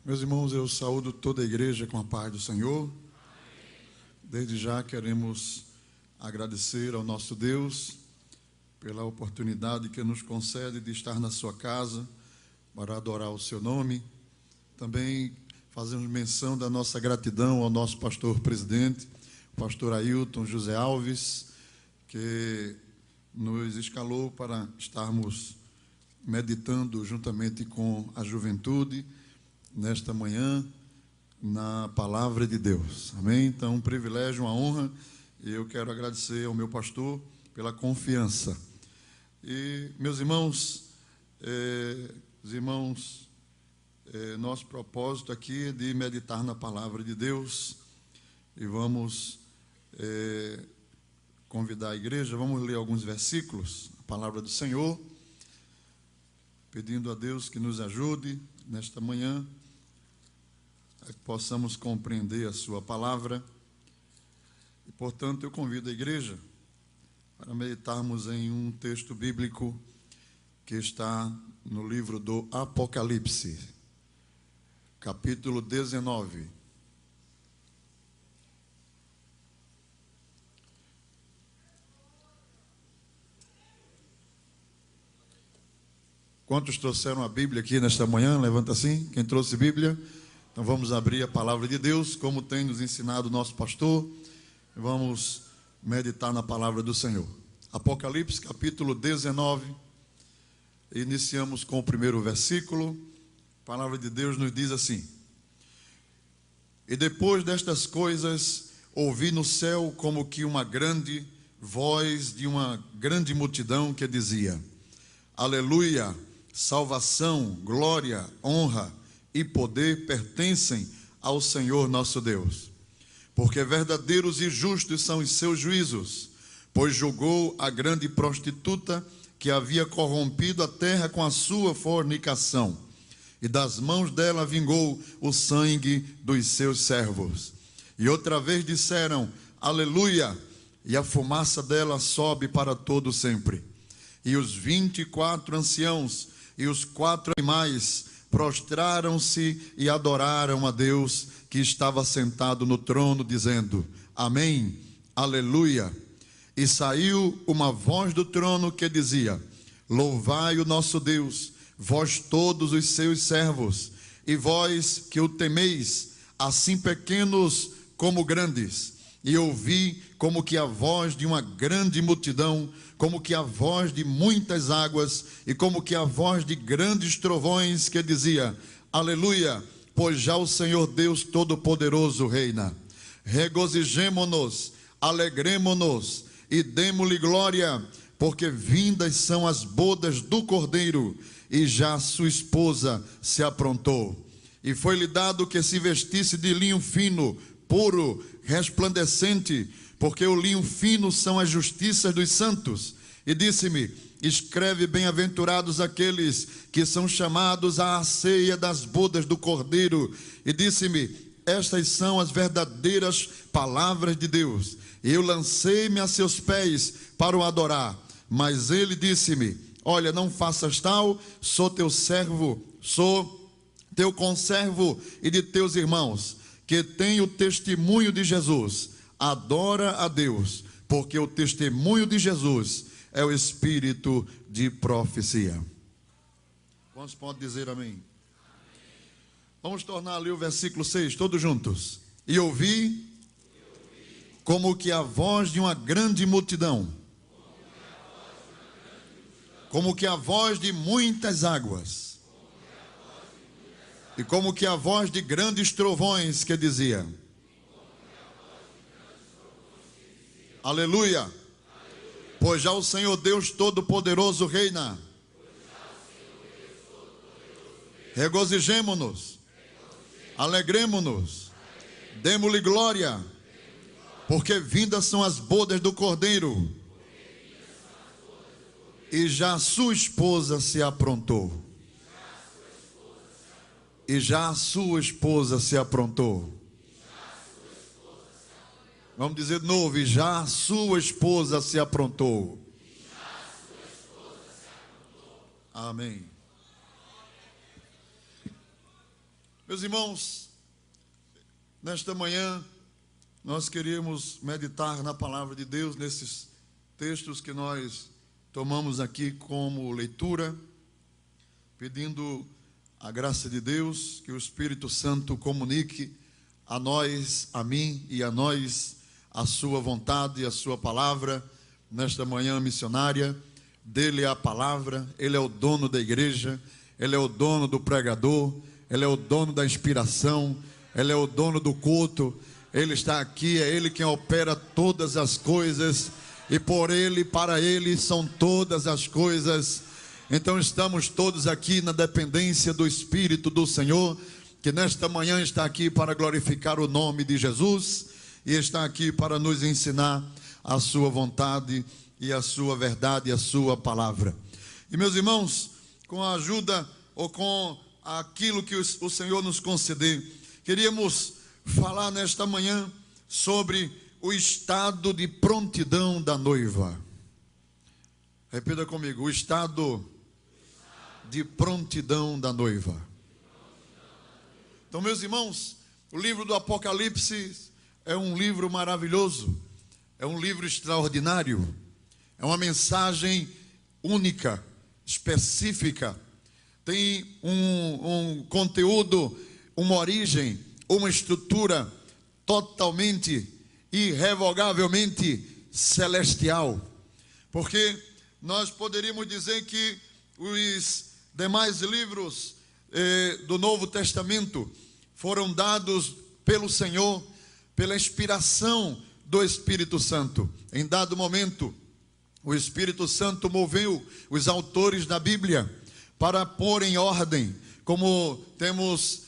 Meus irmãos, eu saúdo toda a igreja com a paz do Senhor. Desde já queremos agradecer ao nosso Deus pela oportunidade que nos concede de estar na sua casa para adorar o seu nome. Também fazemos menção da nossa gratidão ao nosso pastor presidente, o pastor Ailton José Alves, que nos escalou para estarmos meditando juntamente com a juventude nesta manhã na palavra de Deus. Amém? Então, um privilégio, uma honra, e eu quero agradecer ao meu pastor pela confiança. E, meus irmãos, nosso propósito aqui é de meditar na palavra de Deus, e vamos convidar a igreja, vamos ler alguns versículos, a palavra do Senhor, pedindo a Deus que nos ajude nesta manhã, que possamos compreender a sua palavra. E, portanto, eu convido a igreja para meditarmos em um texto bíblico que está no livro do Apocalipse, capítulo 19. Quantos trouxeram a Bíblia aqui nesta manhã? Levanta assim, quem trouxe Bíblia. Então vamos abrir a palavra de Deus, como tem nos ensinado o nosso pastor. Vamos meditar na palavra do Senhor. Apocalipse, capítulo 19. Iniciamos com o primeiro versículo. A palavra de Deus nos diz assim: E depois destas coisas, ouvi no céu como que uma grande voz de uma grande multidão que dizia: Aleluia! Salvação, glória, honra e poder pertencem ao Senhor nosso Deus, porque verdadeiros e justos são os seus juízos, pois julgou a grande prostituta que havia corrompido a terra com a sua fornicação, e das mãos dela vingou o sangue dos seus servos. E outra vez disseram: Aleluia! E a fumaça dela sobe para todo sempre. E os 24 anciãos e os 4 animais prostraram-se e adoraram a Deus que estava sentado no trono, dizendo: Amém, aleluia. E saiu uma voz do trono que dizia: Louvai o nosso Deus, vós todos os seus servos, e vós que o temeis, assim pequenos como grandes. E ouvi como que a voz de uma grande multidão, como que a voz de muitas águas, e como que a voz de grandes trovões, que dizia: Aleluia, pois já o Senhor Deus Todo-Poderoso reina. Regozijemo-nos, alegremo-nos e demo-lhe glória, porque vindas são as bodas do Cordeiro, e já sua esposa se aprontou. E foi-lhe dado que se vestisse de linho fino, puro, resplandecente, porque o linho fino são as justiças dos santos. E disse-me: Escreve, bem-aventurados aqueles que são chamados à ceia das bodas do Cordeiro. E disse-me: Estas são as verdadeiras palavras de Deus. E eu lancei-me a seus pés para o adorar. Mas ele disse-me: Olha, não faças tal, sou teu servo, sou teu conservo e de teus irmãos, que tem o testemunho de Jesus. Adora a Deus, porque o testemunho de Jesus é o espírito de profecia. Quantos podem dizer amém? Vamos tornar ali o versículo 6, todos juntos. E ouvi como que a voz de uma grande multidão, como que a voz de muitas águas, e como que a voz de grandes trovões, que dizia: Aleluia, pois já o Senhor Deus Todo-Poderoso reina. Regozijemo-nos, alegremo-nos, demo-lhe glória, porque vindas são as bodas do Cordeiro, e já sua esposa se aprontou. E já a sua esposa se aprontou. Vamos dizer de novo: e já a sua esposa se aprontou. Amém. Meus irmãos, nesta manhã nós queríamos meditar na palavra de Deus, nesses textos que nós tomamos aqui como leitura, pedindo a graça de Deus, que o Espírito Santo comunique a nós, a mim e a nós, a sua vontade e a sua palavra, nesta manhã missionária. Dele é a palavra, Ele é o dono da igreja, Ele é o dono do pregador, Ele é o dono da inspiração, Ele é o dono do culto, Ele está aqui, é Ele quem opera todas as coisas, e por Ele, para Ele são todas as coisas. Então estamos todos aqui na dependência do Espírito do Senhor, que nesta manhã está aqui para glorificar o nome de Jesus, e está aqui para nos ensinar a sua vontade e a sua verdade e a sua palavra. E meus irmãos, com a ajuda ou com aquilo que o Senhor nos conceder, queríamos falar nesta manhã sobre o estado de prontidão da noiva. Repita comigo: o estado de prontidão da noiva. Então, meus irmãos, o livro do Apocalipse é um livro maravilhoso, é um livro extraordinário, é uma mensagem única, específica, tem um conteúdo, uma origem, uma estrutura totalmente, irrevogavelmente celestial, porque nós poderíamos dizer que os demais livros do Novo Testamento foram dados pelo Senhor, pela inspiração do Espírito Santo. Em dado momento, o Espírito Santo moveu os autores da Bíblia para pôr em ordem, como temos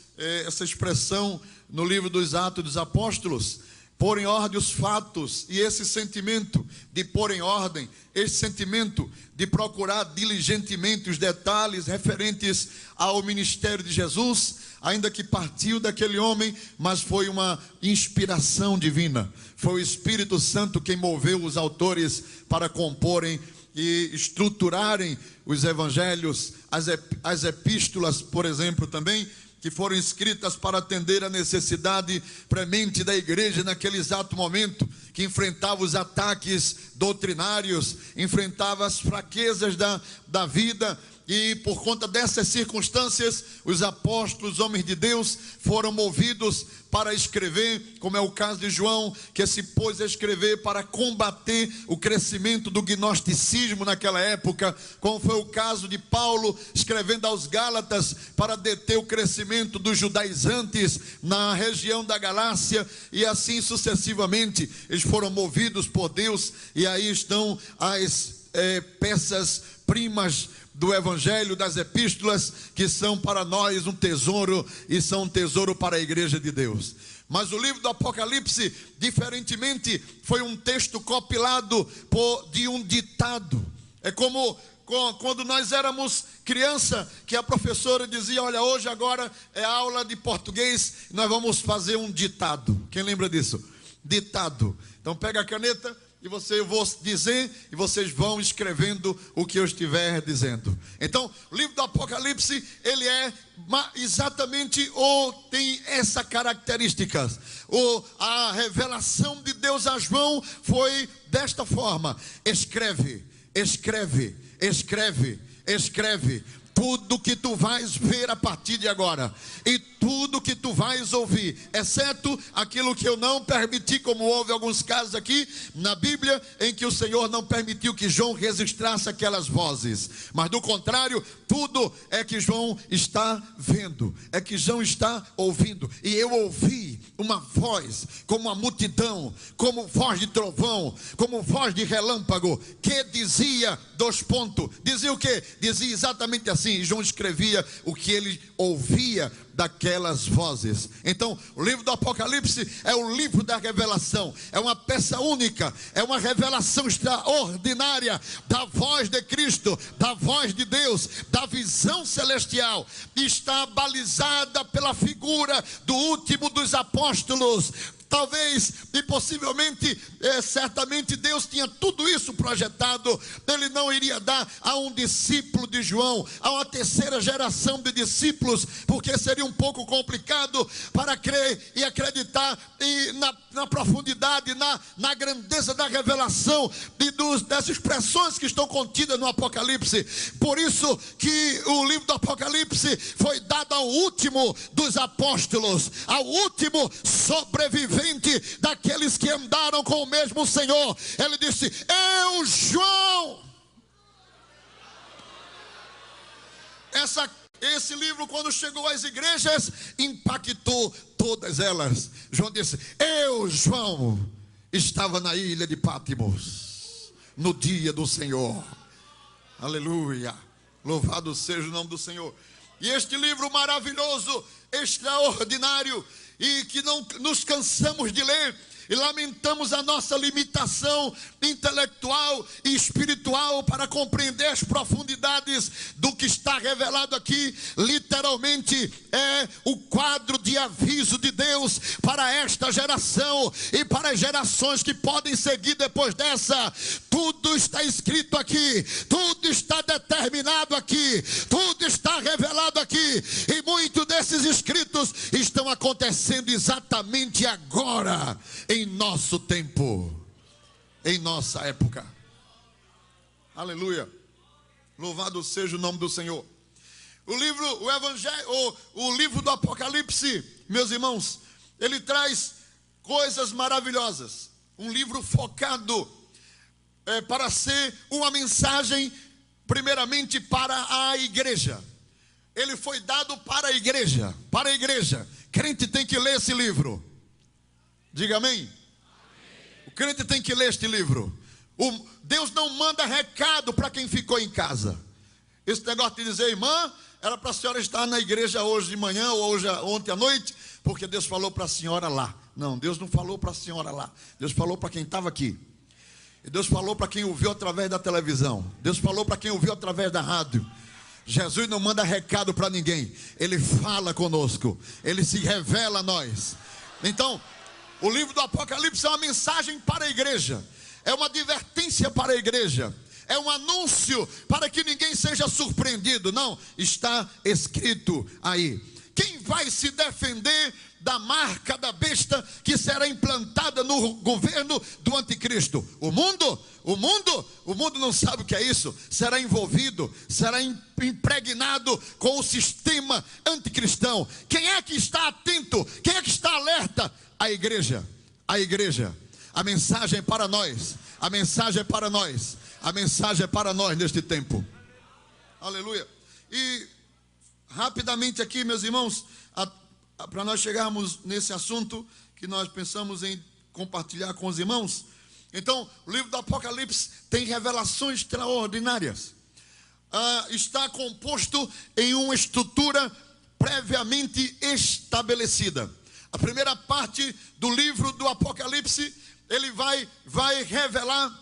essa expressão no livro dos Atos dos Apóstolos, pôr em ordem os fatos. E esse sentimento de pôr em ordem, esse sentimento de procurar diligentemente os detalhes referentes ao ministério de Jesus, ainda que partiu daquele homem, mas foi uma inspiração divina. Foi o Espírito Santo quem moveu os autores para comporem e estruturarem os evangelhos, as epístolas, por exemplo, também, que foram escritas para atender a necessidade premente da igreja naquele exato momento, que enfrentava os ataques doutrinários, enfrentava as fraquezas da vida. E por conta dessas circunstâncias, os apóstolos, homens de Deus, foram movidos para escrever, como é o caso de João, que se pôs a escrever para combater o crescimento do gnosticismo naquela época, como foi o caso de Paulo, escrevendo aos Gálatas, para deter o crescimento dos judaizantes na região da Galácia, e assim sucessivamente. Eles foram movidos por Deus, e aí estão as peças primas do Evangelho, das epístolas, que são para nós um tesouro, e são um tesouro para a igreja de Deus. Mas o livro do Apocalipse, diferentemente, foi um texto compilado de um ditado. É como quando nós éramos criança, que a professora dizia: olha, hoje agora é aula de português, nós vamos fazer um ditado. Quem lembra disso? Ditado. Então pega a caneta e eu vou dizer, e vocês vão escrevendo o que eu estiver dizendo. Então, o livro do Apocalipse, ele é exatamente, ou tem essa característica. A revelação de Deus a João foi desta forma: escreve, escreve, escreve, escreve tudo que tu vais ver a partir de agora, e tudo que tu vais ouvir, exceto aquilo que eu não permiti, como houve alguns casos aqui na Bíblia, em que o Senhor não permitiu que João registrasse aquelas vozes, mas do contrário, tudo é que João está vendo, é que João está ouvindo. E eu ouvi uma voz, como uma multidão, como voz de trovão, como voz de relâmpago, que dizia, dizia o quê? Dizia exatamente assim. E João escrevia o que ele ouvia daquelas vozes. Então, o livro do Apocalipse é o livro da revelação, é uma peça única, é uma revelação extraordinária da voz de Cristo, da voz de Deus, da visão celestial. Está balizada pela figura do último dos apóstolos, Talvez e possivelmente, certamente Deus tinha tudo isso projetado. Ele não iria dar a um discípulo de João, a uma terceira geração de discípulos, porque seria um pouco complicado para crer e acreditar na profundidade, na grandeza da revelação e das expressões que estão contidas no Apocalipse. Por isso que o livro do Apocalipse foi dado ao último dos apóstolos, ao último sobrevivente daqueles que andaram com o mesmo Senhor. Ele disse: eu, João. Esse livro, quando chegou às igrejas, impactou todas elas. João disse: eu, João, estava na ilha de Patmos no dia do Senhor. Aleluia, louvado seja o nome do Senhor. E este livro maravilhoso, extraordinário, e que não nos cansamos de ler, e lamentamos a nossa limitação intelectual e espiritual para compreender as profundidades do que está revelado aqui. Literalmente é o quadro de aviso de Deus para esta geração e para as gerações que podem seguir depois dessa. Tudo está escrito aqui, tudo está determinado aqui, tudo está revelado aqui, e muitos desses escritos estão acontecendo exatamente agora, em nosso tempo, em nossa época. Aleluia, louvado seja o nome do Senhor. O Evangelho, o livro do Apocalipse, meus irmãos, ele traz coisas maravilhosas. Um livro focado para ser uma mensagem primeiramente para a igreja. Ele foi dado para a igreja, para a igreja. Crente tem que ler esse livro. Diga amém. O crente tem que ler este livro. Deus não manda recado para quem ficou em casa. Esse negócio de dizer: irmã, era para a senhora estar na igreja hoje de manhã ou ontem à noite, porque Deus falou para a senhora lá. Não, Deus não falou para a senhora lá. Deus falou para quem estava aqui. E Deus falou para quem ouviu através da televisão. Deus falou para quem ouviu através da rádio. Jesus não manda recado para ninguém. Ele fala conosco. Ele se revela a nós. Então, o livro do Apocalipse é uma mensagem para a igreja. É uma advertência para a igreja. É um anúncio para que ninguém seja surpreendido. Não, está escrito aí. Quem vai se defender da marca da besta que será implantada no governo do anticristo? O mundo? O mundo não sabe o que é isso. Será envolvido, será impregnado com o sistema anticristão. Quem é que está atento? Quem é que está alerta? A igreja. A igreja. A mensagem é para nós. A mensagem é para nós. A mensagem é para nós neste tempo. Aleluia. E rapidamente aqui, meus irmãos, para nós chegarmos nesse assunto que nós pensamos em compartilhar com os irmãos. Então, o livro do Apocalipse tem revelações extraordinárias. Está composto em uma estrutura previamente estabelecida. A primeira parte do livro do Apocalipse, ele vai revelar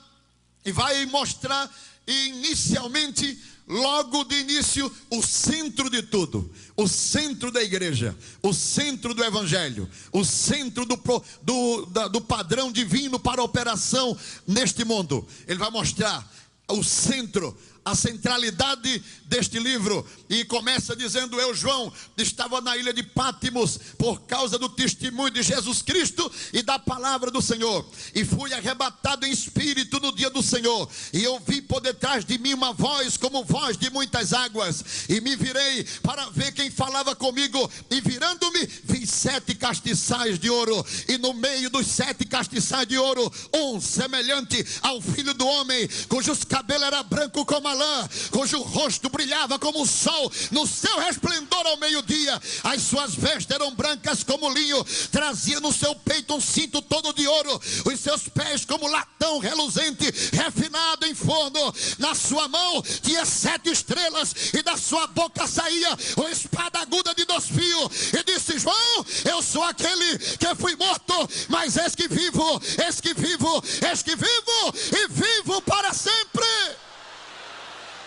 e vai mostrar inicialmente, logo de início, o centro de tudo, o centro da igreja, o centro do evangelho, o centro do padrão divino para a operação neste mundo. Ele vai mostrar o centro, a centralidade deste livro, e começa dizendo: eu, João, estava na ilha de Patmos por causa do testemunho de Jesus Cristo e da palavra do Senhor, e fui arrebatado em espírito no dia do Senhor, e ouvi por detrás de mim uma voz como voz de muitas águas, e me virei para ver quem falava comigo, e virando-me vi 7 castiçais de ouro, e no meio dos 7 castiçais de ouro, um semelhante ao Filho do Homem, cujos cabelos eram brancos como a lã, cujo rosto brilhava como o sol no seu resplendor ao meio-dia. As suas vestes eram brancas como linho, trazia no seu peito um cinto todo de ouro, os seus pés como latão reluzente, refinado em forno. Na sua mão tinha 7 estrelas, e da sua boca saía uma espada aguda de 2 fios, e disse: João, eu sou aquele que fui morto, mas eis que vivo, eis que vivo, eis que vivo, e vivo para sempre.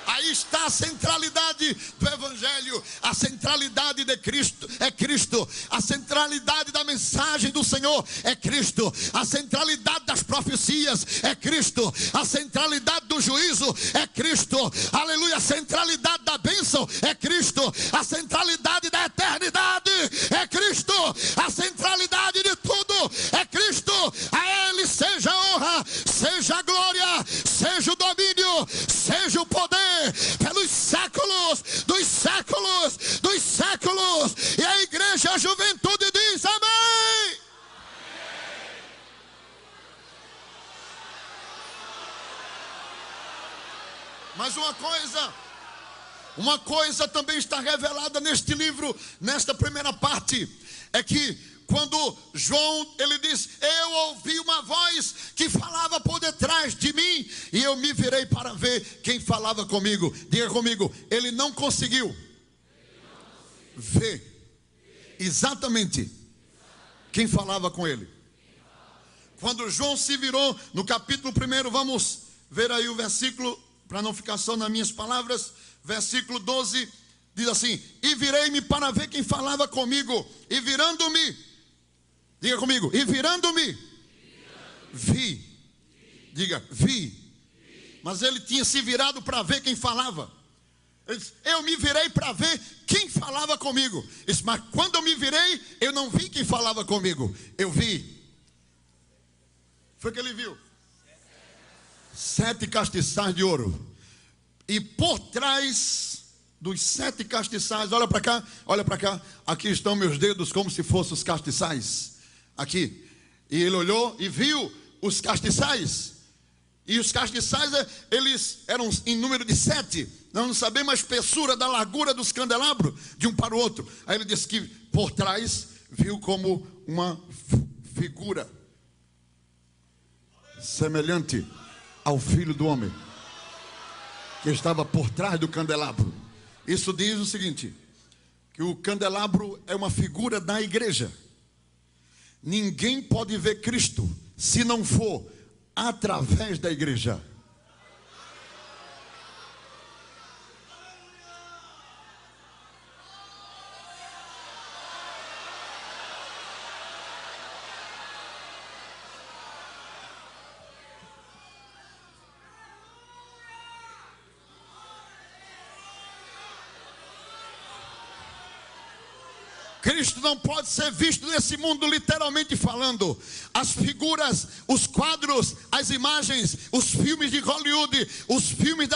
Aí está a centralidade do Evangelho. A centralidade de Cristo é Cristo. A centralidade da mensagem do Senhor é Cristo. A centralidade das profecias é Cristo. A centralidade do juízo é Cristo. Aleluia. A centralidade da bênção é Cristo. A centralidade da eternidade é Cristo. A centralidade de tudo é Cristo. A Ele seja a honra, seja a glória, seja o domínio, seja o poder pelos séculos dos séculos dos séculos. E a igreja, a juventude diz amém. Mas uma coisa também está revelada neste livro, nesta primeira parte, é que quando João, ele diz: eu ouvi uma voz que falava por detrás de mim, e eu me virei para ver quem falava comigo. Diga comigo, ele não conseguiu ver exatamente quem falava com ele. Quando João se virou, no capítulo 1, vamos ver aí o versículo, para não ficar só nas minhas palavras, versículo 12, diz assim: e virei-me para ver quem falava comigo, e virando-me, diga comigo, e virando-me, vi, diga, vi, mas ele tinha se virado para ver quem falava. Ele disse: eu me virei para ver quem falava comigo. Ele disse: mas quando eu me virei, eu não vi quem falava comigo, eu vi. Foi que ele viu 7 castiçais de ouro. E por trás dos 7 castiçais, olha para cá, olha para cá. Aqui estão meus dedos como se fossem os castiçais. Aqui. E ele olhou e viu os castiçais. E os castiçais, eles eram em número de 7. Nós não sabemos a espessura da largura dos candelabros de um para o outro. Aí ele disse que por trás viu como uma figura semelhante ao Filho do Homem, que estava por trás do candelabro. Isso diz o seguinte, que o candelabro é uma figura da igreja. Ninguém pode ver Cristo se não for através da igreja. Cristo não pode ser visto nesse mundo literalmente falando. As figuras, os quadros, as imagens, os filmes de Hollywood, os filmes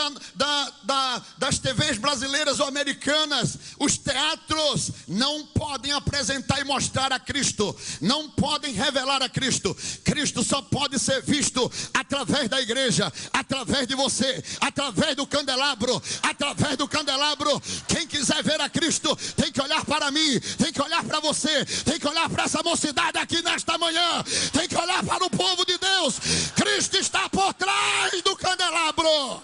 das TVs brasileiras ou americanas, os teatros não podem apresentar e mostrar a Cristo, não podem revelar a Cristo. Cristo só pode ser visto através da igreja, através de você, através do candelabro, através do candelabro. Quem quiser ver a Cristo tem que olhar para mim, tem que olhar para você, tem que olhar para essa mocidade aqui nesta manhã, tem que olhar para o povo de Deus. Cristo está por trás do candelabro.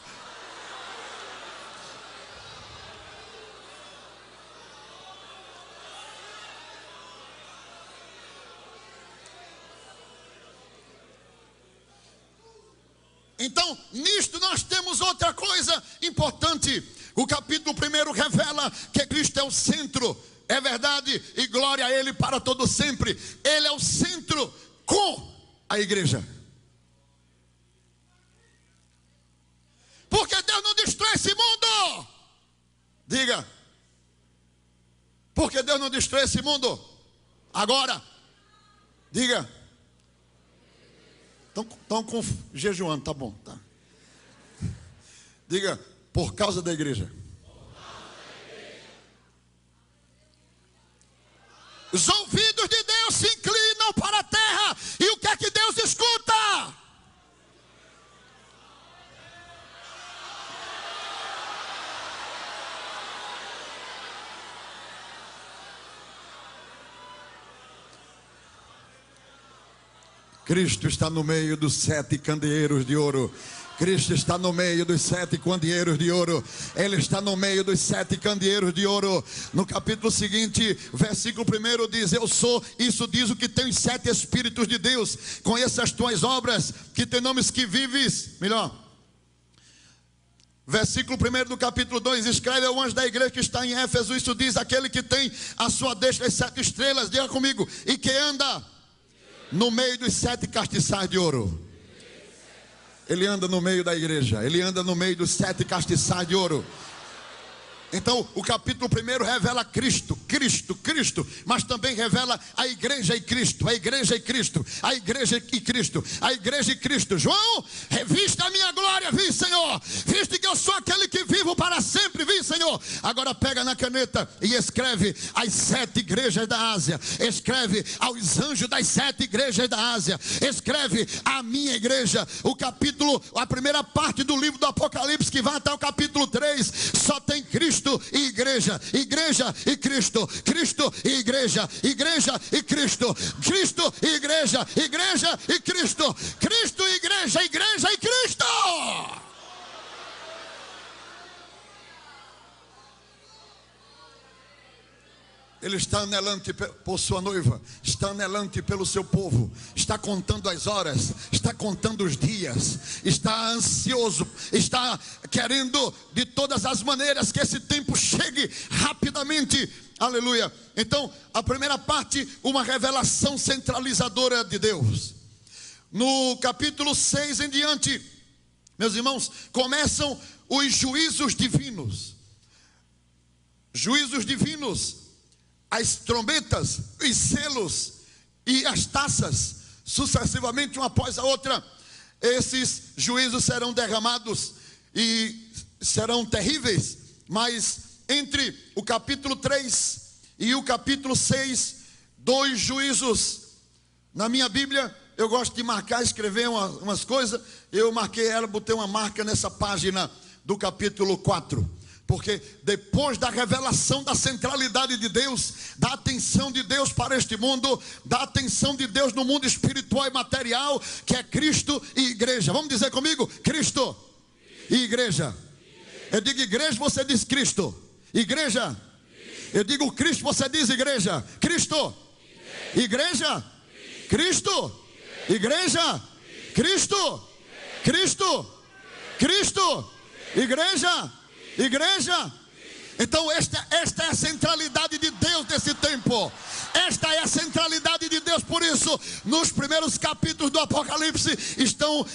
Então, nisto nós temos outra coisa importante. O capítulo 1 revela que Cristo é o centro. É verdade, e glória a Ele para todo sempre. Ele é o centro com a igreja. Porque Deus não destrói esse mundo. Diga. Porque Deus não destrói esse mundo. Agora. Diga. Estão jejuando, tá bom, tá. Diga, por causa da igreja. Os ouvidos de Deus se inclinam para a terra. E o que é que Deus escuta? Cristo está no meio dos 7 candeeiros de ouro. Cristo está no meio dos 7 candeeiros de ouro. Ele está no meio dos 7 candeeiros de ouro. No capítulo seguinte, versículo 1 diz: eu sou, isso diz o que tem os 7 Espíritos de Deus. Conheça as tuas obras, que tem nomes que vives, melhor. Versículo 1 do capítulo 2, escreve ao anjo da igreja que está em Éfeso, isso diz: aquele que tem à sua destra as 7 estrelas, diga comigo, e que anda no meio dos 7 castiçais de ouro. Ele anda no meio da igreja, ele anda no meio dos 7 castiçais de ouro. Então o capítulo 1 revela Cristo, mas também revela a igreja e Cristo, a igreja e Cristo, a igreja e Cristo, a igreja e Cristo. João, viste a minha glória, vi, Senhor, viste que eu sou aquele que vivo para sempre, vi, Senhor. Agora pega na caneta e escreve as 7 igrejas da Ásia, escreve aos anjos das 7 igrejas da Ásia, escreve a minha igreja. A primeira parte do livro do Apocalipse, que vai até o capítulo 3, só tem Cristo e igreja, igreja e Cristo, Cristo e igreja, igreja e Cristo, Cristo e igreja, igreja e Cristo, Cristo e igreja, igreja e Cristo. Ele está anelante por sua noiva, está anelante pelo seu povo, está contando as horas, está contando os dias, está ansioso, está querendo de todas as maneiras que esse tempo chegue rapidamente. Aleluia. Então, a primeira parte, uma revelação centralizadora de Deus. No capítulo 6 em diante, meus irmãos, começam os juízos divinos. Juízos divinos. As trombetas, os selos e as taças, sucessivamente uma após a outra, esses juízos serão derramados e serão terríveis. Mas entre o capítulo 3 e o capítulo 6, 2 juízos. Na minha Bíblia, eu gosto de marcar, escrever umas coisas. Eu marquei ela, botei uma marca nessa página do capítulo 4. Porque depois da revelação da centralidade de Deus, da atenção de Deus para este mundo, da atenção de Deus no mundo espiritual e material, que é Cristo e igreja. Vamos dizer comigo? Cristo e igreja. Eu digo igreja, você diz Cristo. Igreja. Eu digo Cristo, você diz igreja. Cristo. Igreja. Cristo. Igreja. Cristo. Cristo. Cristo. Igreja. Igreja. Então esta é a centralidade de Deus desse tempo. Esta é a centralidade de Deus. Por isso, nos primeiros capítulos do Apocalipse estão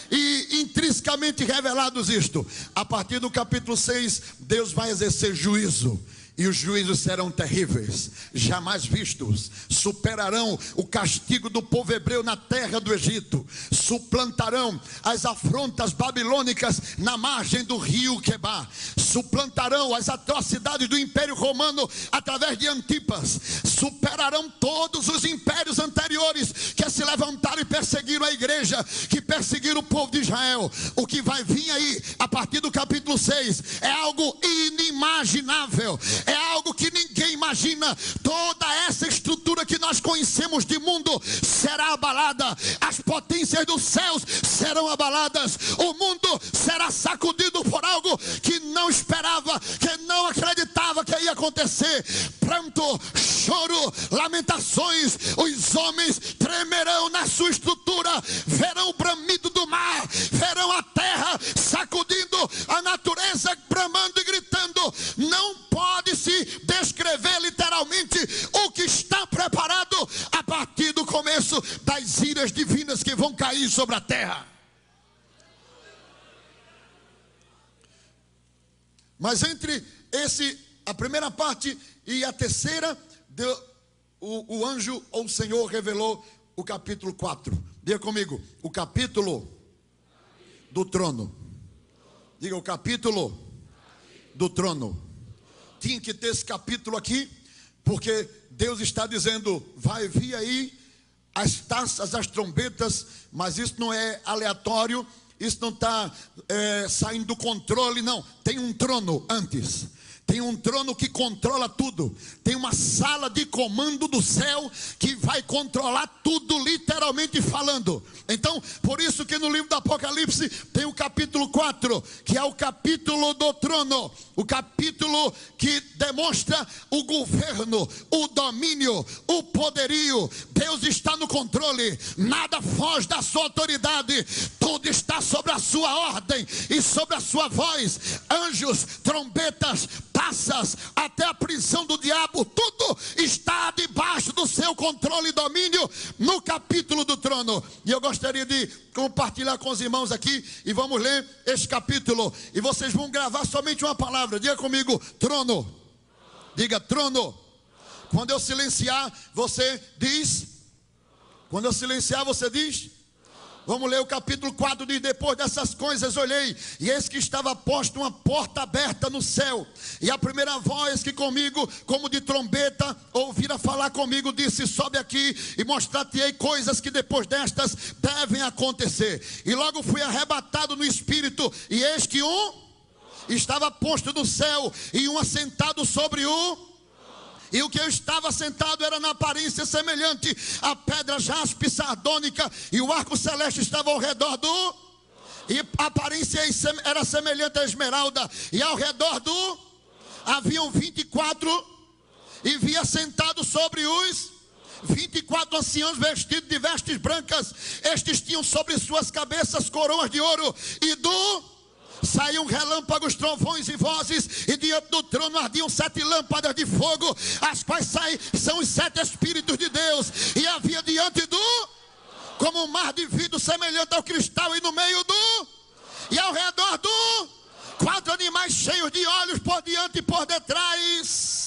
intrinsecamente revelados isto. A partir do capítulo 6, Deus vai exercer juízo. E os juízos serão terríveis, jamais vistos. Superarão o castigo do povo hebreu na terra do Egito. Suplantarão as afrontas babilônicas na margem do rio Quebar. Suplantarão as atrocidades do Império Romano através de Antipas. Superarão todos os impérios anteriores que se levantaram e perseguiram a igreja, que perseguiram o povo de Israel. O que vai vir aí a partir do capítulo 6 é algo inimaginável. É algo que ninguém imagina. Toda essa estrutura que nós conhecemos de mundo será abalada. As potências dos céus serão abaladas. O mundo será sacudido por algo que não esperava, que não acreditava que ia acontecer. Pranto, choro, lamentações. Os homens tremerão na sua estrutura. Verão o bramido do mar. Verão a terra sacudindo, a natureza bramando e gritando. Não pode se descrever literalmente o que está preparado a partir do começo das iras divinas que vão cair sobre a terra. Mas entre a primeira parte e a terceira, o anjo ou o Senhor revelou o capítulo 4. Diga comigo, o capítulo do trono. Diga, o capítulo do trono. Tinha que ter esse capítulo aqui, porque Deus está dizendo, vai vir aí as taças, as trombetas, mas isso não é aleatório, isso não está saindo do controle, não. Tem um trono antes, tem um trono que controla tudo. Tem uma sala de comando do céu que vai controlar tudo, literalmente falando. Então, por isso que no livro do Apocalipse tem o capítulo 4, que é o capítulo do trono. O capítulo que demonstra o governo, o domínio, o poderio. Deus está no controle, nada foge da sua autoridade, tudo está sobre a sua ordem e sobre a sua voz. Anjos, trombetas, taças, até a prisão do diabo, tudo está debaixo do seu controle e domínio no capítulo do trono. E eu gostaria de compartilhar com os irmãos aqui, e vamos ler este capítulo, e vocês vão gravar somente uma palavra. Diga comigo, trono. Diga trono. Quando eu silenciar, você diz. Quando eu silenciar, você diz. Vamos ler o capítulo 4, diz: depois dessas coisas olhei, e eis que estava posta uma porta aberta no céu, e a primeira voz que comigo, como de trombeta, ouvira falar comigo, disse: sobe aqui e mostrar-te-ei coisas que depois destas devem acontecer. E logo fui arrebatado no espírito, e eis que estava posto no céu, e um assentado sobre e o que eu estava sentado era na aparência semelhante a pedra jaspe sardônica, e o arco celeste estava ao redor e a aparência era semelhante a esmeralda, e ao redor haviam 24, e via sentado sobre os 24 anciãos vestidos de vestes brancas. Estes tinham sobre suas cabeças coroas de ouro, e saíam relâmpagos, trovões e vozes, e diante do trono ardiam 7 lâmpadas de fogo, as quais são os 7 Espíritos de Deus. E havia diante como um mar de vidro semelhante ao cristal, e no meio e ao redor 4 animais cheios de olhos por diante e por detrás.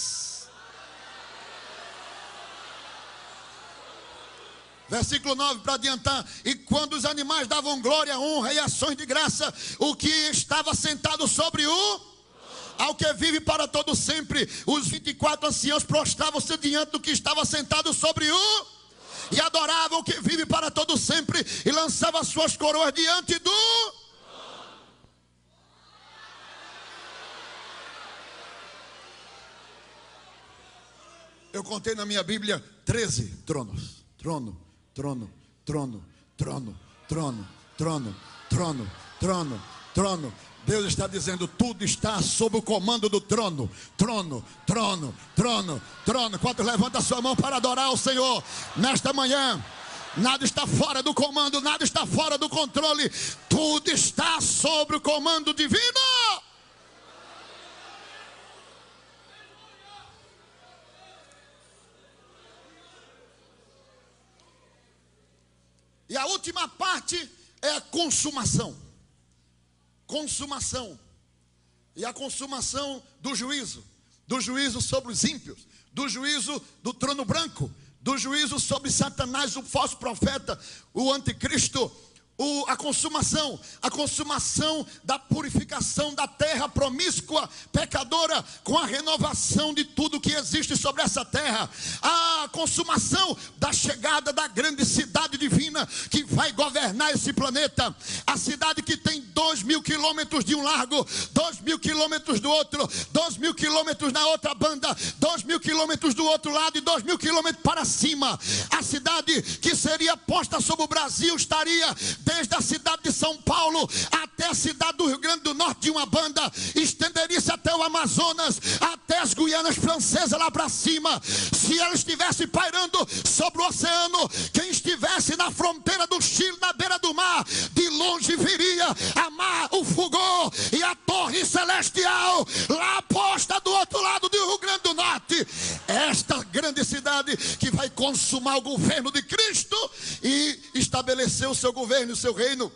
Versículo 9 para adiantar: e quando os animais davam glória, honra e ações de graça, o que estava sentado sobre ao que vive para todo sempre, os 24 anciãos prostravam-se diante do que estava sentado sobre e adoravam o que vive para todo sempre, e lançavam as suas coroas diante Eu contei na minha Bíblia 13 tronos. Trono, trono, trono, trono, trono, trono, trono, trono, trono. Deus está dizendo: tudo está sob o comando do trono. Trono, trono, trono, trono. Quantos levanta a sua mão para adorar o Senhor nesta manhã? Nada está fora do comando, nada está fora do controle. Tudo está sob o comando divino. E a última parte é a consumação. Consumação. E a consumação do juízo. Do juízo sobre os ímpios. Do juízo do trono branco. Do juízo sobre Satanás, o falso profeta, o anticristo. A consumação da purificação da terra promíscua, pecadora, com a renovação de tudo que existe sobre essa terra. A consumação da chegada da grande cidade divina que vai governar esse planeta. A cidade que tem 2.000 quilômetros de um largo, 2.000 quilômetros do outro, 2.000 quilômetros na outra banda, 2.000 quilômetros do outro lado e 2.000 quilômetros para cima. A cidade que seria posta sobre o Brasil estaria desde a cidade de São Paulo até a cidade do Rio Grande do Norte de uma banda, estenderia-se até o Amazonas, até as Guianas Francesas lá para cima. Se ela estivesse pairando sobre o oceano, quem estivesse na fronteira do Chile, na beira do mar, de longe viria o fulgor e a torre celestial lá posta do outro lado do Rio Grande do Norte. Esta grande cidade que vai consumar o governo de Cristo e estabelecer o seu governo, o seu reino.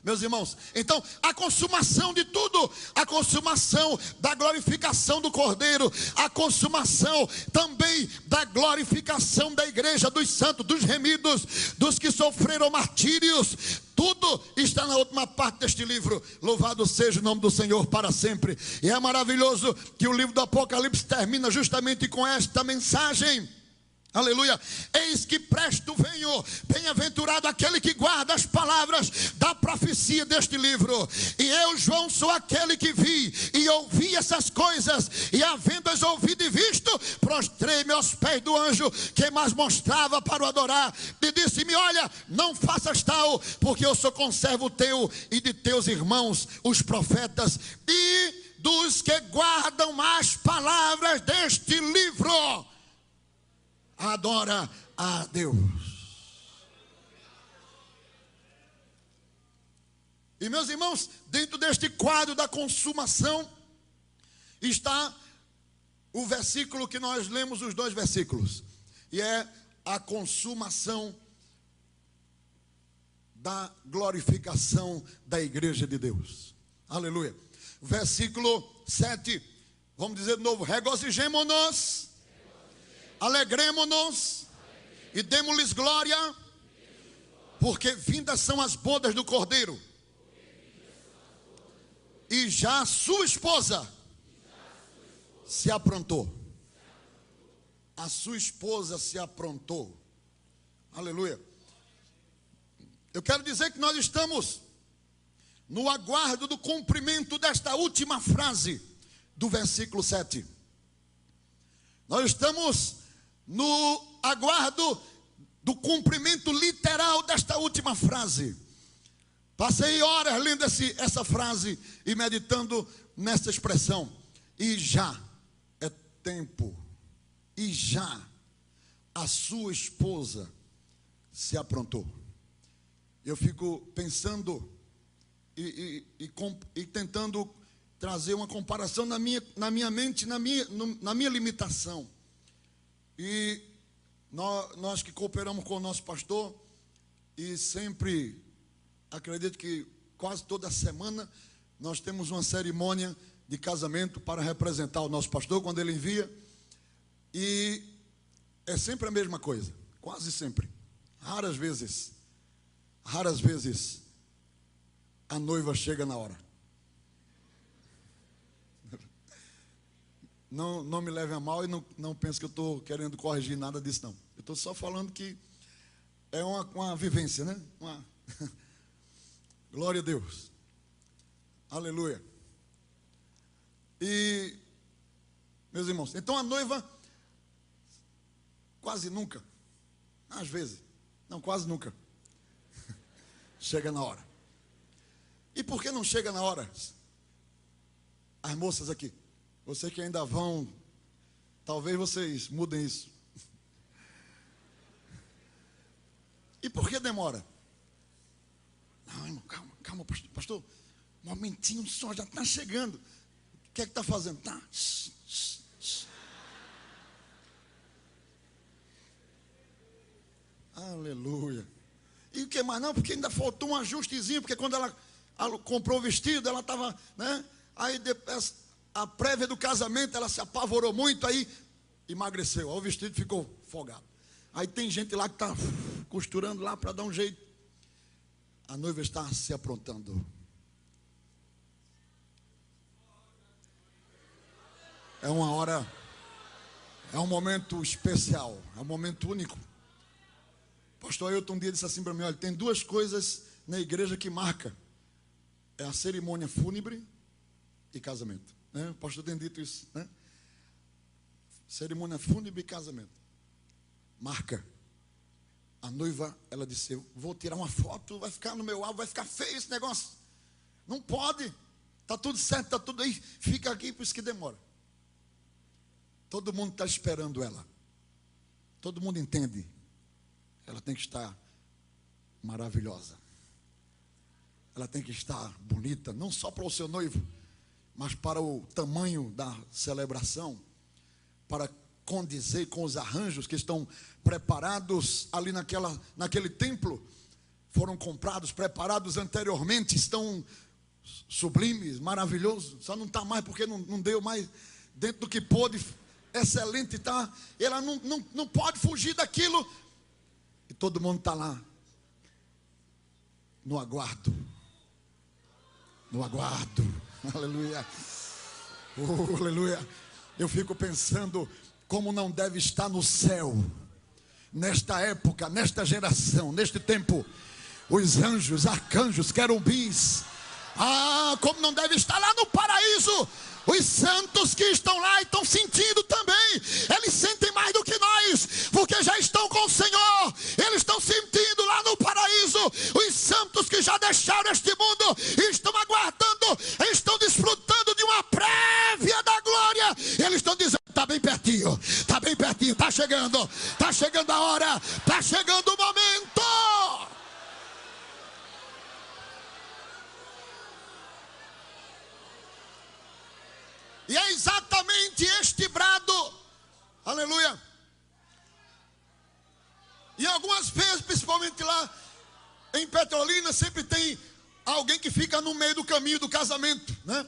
Meus irmãos, então a consumação de tudo, a consumação da glorificação do Cordeiro, a consumação também da glorificação da igreja, dos santos, dos remidos, dos que sofreram martírios, tudo está na última parte deste livro. Louvado seja o nome do Senhor para sempre. E é maravilhoso que o livro do Apocalipse termina justamente com esta mensagem: Aleluia. Eis que presto venho, bem-aventurado aquele que guarda as palavras da profecia deste livro. E eu, João, sou aquele que vi e ouvi essas coisas, e havendo-as ouvido e visto, prostrei-me aos pés do anjo que mais mostrava para o adorar, e disse-me: olha, não faças tal, porque eu sou conservo teu e de teus irmãos, os profetas, e dos que guardam as palavras deste livro. Adora a Deus. E meus irmãos, dentro deste quadro da consumação está o versículo que nós lemos, os 2 versículos, e é a consumação da glorificação da igreja de Deus. Aleluia. Versículo 7, vamos dizer de novo: regozijemo-nos, alegremo-nos e demo-lhes glória, porque vindas são as bodas do Cordeiro, e já a sua esposa se aprontou. A sua esposa se aprontou. Aleluia. Eu quero dizer que nós estamos no aguardo do cumprimento desta última frase do versículo 7. Nós estamos no aguardo do cumprimento literal desta última frase. Passei horas lendo essa frase e meditando nessa expressão. E já é tempo, e já a sua esposa se aprontou. Eu fico pensando e tentando trazer uma comparação na minha mente, na minha limitação. E nós que cooperamos com o nosso pastor, e sempre, acredito que quase toda semana, nós temos uma cerimônia de casamento para representar o nosso pastor, quando ele envia. E é sempre a mesma coisa, quase sempre. Raras vezes, a noiva chega na hora. Não me leve a mal e não pense que eu estou querendo corrigir nada disso, não. Eu estou só falando que é uma vivência, né? Glória a Deus. Aleluia. E, meus irmãos, então a noiva quase nunca, às vezes, não, quase nunca, chega na hora. E por que não chega na hora? As moças aqui, vocês que ainda vão, talvez vocês mudem isso. E por que demora? Não, irmão, calma, pastor, um momentinho só, já está chegando. O que é que está fazendo? Tá. Aleluia. E o que mais? Não, porque ainda faltou um ajustezinho, porque quando ela comprou o vestido, ela estava, né? Aí depois, a prévia do casamento, ela se apavorou muito, aí emagreceu, aí o vestido ficou folgado. Aí tem gente lá que está costurando lá para dar um jeito. A noiva está se aprontando. É uma hora, é um momento especial, é um momento único. Pastor Ailton um dia disse assim para mim: olha, tem 2 coisas na igreja que marca. É a cerimônia fúnebre e casamento. Né? O pastor tem dito isso, né? Cerimônia fúnebre e casamento. Marca. A noiva, ela disse: eu vou tirar uma foto, vai ficar no meu álbum, vai ficar feio esse negócio. Não pode. Está tudo certo, está tudo aí. Fica aqui, por isso que demora. Todo mundo está esperando ela. Todo mundo entende. Ela tem que estar maravilhosa. Ela tem que estar bonita, não só para o seu noivo, mas para o tamanho da celebração, para condizer com os arranjos que estão preparados ali naquele templo. Foram comprados, preparados anteriormente, estão sublimes, maravilhosos. Só não está mais porque não deu mais dentro do que pôde. Excelente, tá? Ela não pode fugir daquilo. E todo mundo está lá no aguardo. No aguardo. Aleluia. Aleluia. Eu fico pensando como não deve estar no céu nesta época, nesta geração, neste tempo, os anjos, arcanjos, querubins, como não deve estar lá no paraíso, os santos que estão lá e estão sentindo também. Eles sentem mais do que nós, porque já estão com o Senhor. Eles estão sentindo lá no paraíso. Os santos que já deixaram este mundo e estão aguardando, estão desfrutando de uma prévia da glória. Eles estão dizendo: está bem pertinho, está chegando a hora, está chegando o momento. E é exatamente este brado, aleluia. E algumas vezes, principalmente lá em Petrolina, sempre tem alguém que fica no meio do caminho do casamento, né?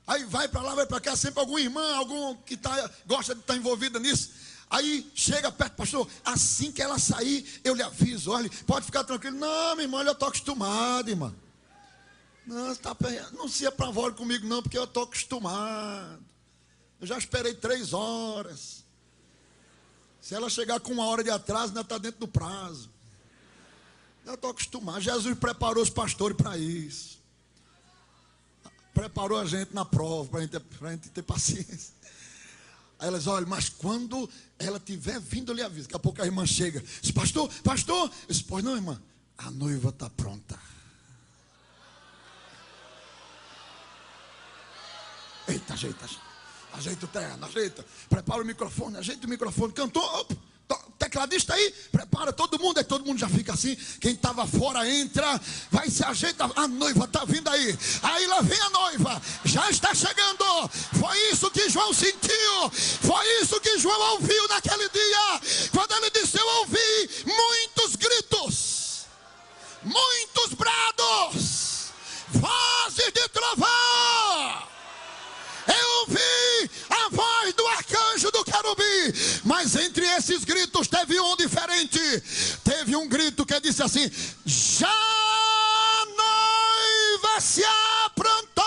Aí vai para lá, vai para cá, sempre algum irmão, algum que gosta de estar envolvido nisso. Aí chega perto, pastor, assim que ela sair, eu lhe aviso, olha, pode ficar tranquilo. Não, minha irmã, eu estou acostumado, irmã. Não se apavore comigo não, porque eu estou acostumado. Eu já esperei 3 horas. Se ela chegar com 1 hora de atraso, ainda está dentro do prazo. Eu estou acostumado. Jesus preparou os pastores para isso. Preparou a gente na prova, para a gente ter paciência. Aí elas, olha, mas quando ela estiver vindo, eu lhe aviso. Daqui a pouco a irmã chega. Diz: pastor. Eu disse: pois não, irmã, a noiva está pronta. Eita, ajeita o terno, prepara o microfone, ajeita o microfone, cantor, tecladista aí, prepara todo mundo, aí todo mundo já fica assim, quem estava fora entra, vai se ajeita, a noiva está vindo aí lá vem a noiva, já está chegando. Foi isso que João sentiu, foi isso que João ouviu naquele dia, quando ele disse: eu ouvi muitos gritos, muitos brados, vozes de trovão. Eu ouvi a voz do arcanjo do querubim, mas entre esses gritos teve um diferente. Teve um grito que disse assim: já a noiva se aprontou.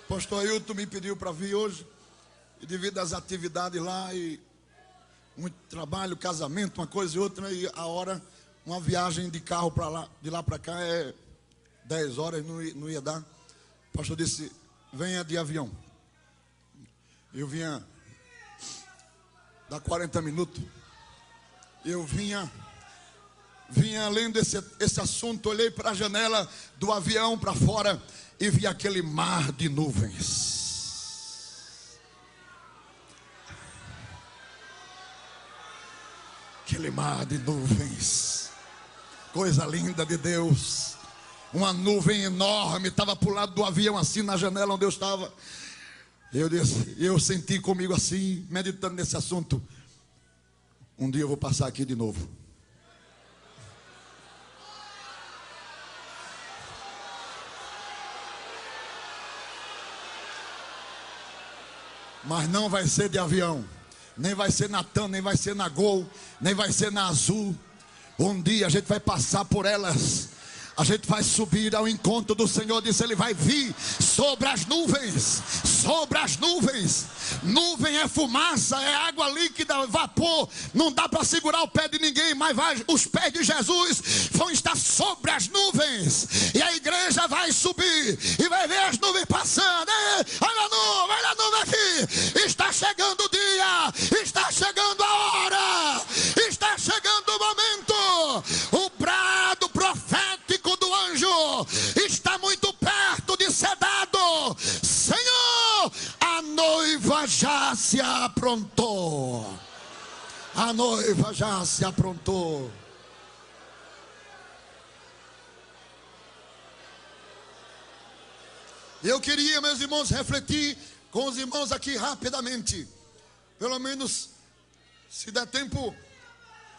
Pastor Ailton me pediu para vir hoje, e devido às atividades lá, e muito trabalho, casamento, uma coisa e outra, e a hora, uma viagem de carro para lá, de lá para cá é 10 horas, não ia dar. O pastor disse: venha de avião. Eu vinha dar 40 minutos. Eu vinha lendo esse assunto, olhei para a janela do avião para fora e vi aquele mar de nuvens. Aquele mar de nuvens, coisa linda de Deus. Uma nuvem enorme estava para o lado do avião, assim, na janela onde eu estava. Eu senti comigo assim, meditando nesse assunto: um dia eu vou passar aqui de novo. Mas não vai ser de avião, nem vai ser na TAM, nem vai ser na Gol, nem vai ser na Azul. Um dia a gente vai passar por elas. A gente vai subir ao encontro do Senhor. Disse: Ele vai vir sobre as nuvens. Sobre as nuvens. Nuvem é fumaça, é água líquida, vapor. Não dá para segurar o pé de ninguém, mas os pés de Jesus vão estar sobre as nuvens. E a igreja vai subir e vai ver as nuvens passando. Olha a nuvem aqui. Está chegando o dia. Está chegando a hora. Está chegando o momento. aprontou. A noiva já se aprontou. Eu queria, meus irmãos, refletir com os irmãos aqui rapidamente, pelo menos, se der tempo,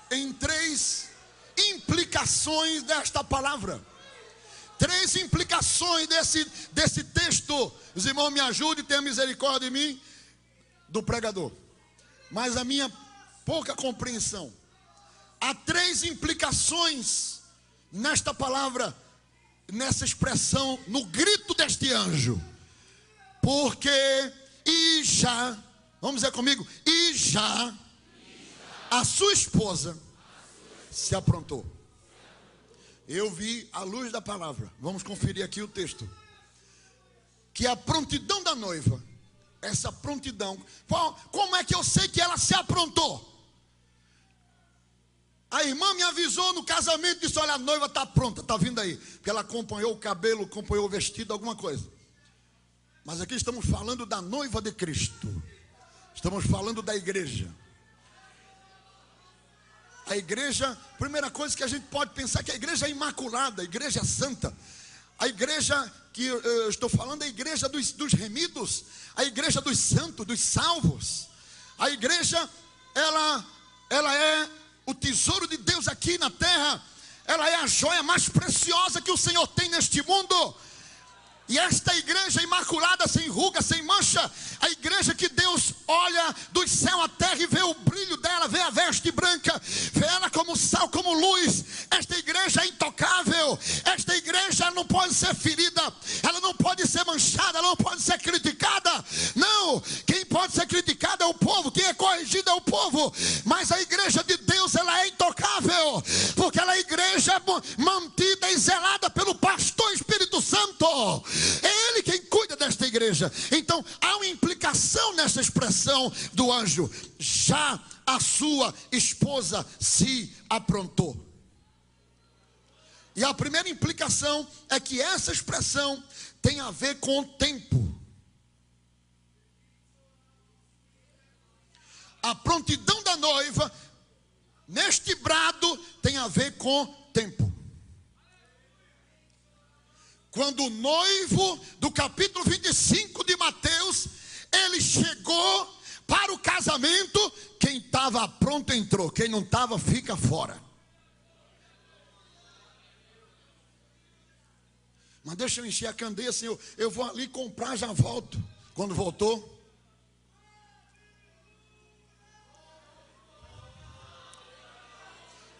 em 3 implicações desta palavra. 3 implicações desse texto. Os irmãos me ajudem, tenham misericórdia de mim, do pregador. Mas a minha pouca compreensão. Há 3 implicações nesta palavra, nessa expressão, no grito deste anjo. Porque, e já, vamos dizer comigo, e já, a sua esposa se aprontou. Eu vi a luz da palavra. Vamos conferir aqui o texto. Que a prontidão da noiva, essa prontidão, como é que eu sei que ela se aprontou? A irmã me avisou no casamento, disse: olha, a noiva está pronta, está vindo aí. Porque ela acompanhou o cabelo, acompanhou o vestido, alguma coisa. Mas aqui estamos falando da noiva de Cristo. Estamos falando da igreja. A igreja, primeira coisa que a gente pode pensar, que a igreja é imaculada, a igreja é santa. A igreja que eu estou falando é a igreja dos remidos, a igreja dos santos, dos salvos. A igreja, ela é o tesouro de Deus aqui na terra. Ela é a joia mais preciosa que o Senhor tem neste mundo. E esta igreja imaculada, sem ruga, sem mancha, a igreja que Deus olha do céu à terra e vê o brilho dela, vê a veste branca, vê ela como sal, como luz. Esta igreja é intocável. Esta igreja não pode ser ferida, ela não pode ser manchada, ela não pode ser criticada. Não, quem pode ser criticado é o povo, quem é corrigido é o povo. Mas a igreja de Deus, ela é intocável, porque ela é a igreja mantida e zelada pelo pastor Espírito Santo. É Ele quem cuida desta igreja. Então há uma implicação nessa expressão do anjo: já a sua esposa se aprontou. E a primeira implicação é que essa expressão tem a ver com o tempo. A prontidão da noiva neste brado tem a ver com tempo. Quando o noivo do capítulo 25 de Mateus, ele chegou para o casamento, quem estava pronto entrou, quem não estava fica fora. Mas deixa eu encher a candeia, assim, eu vou ali comprar, já volto. Quando voltou,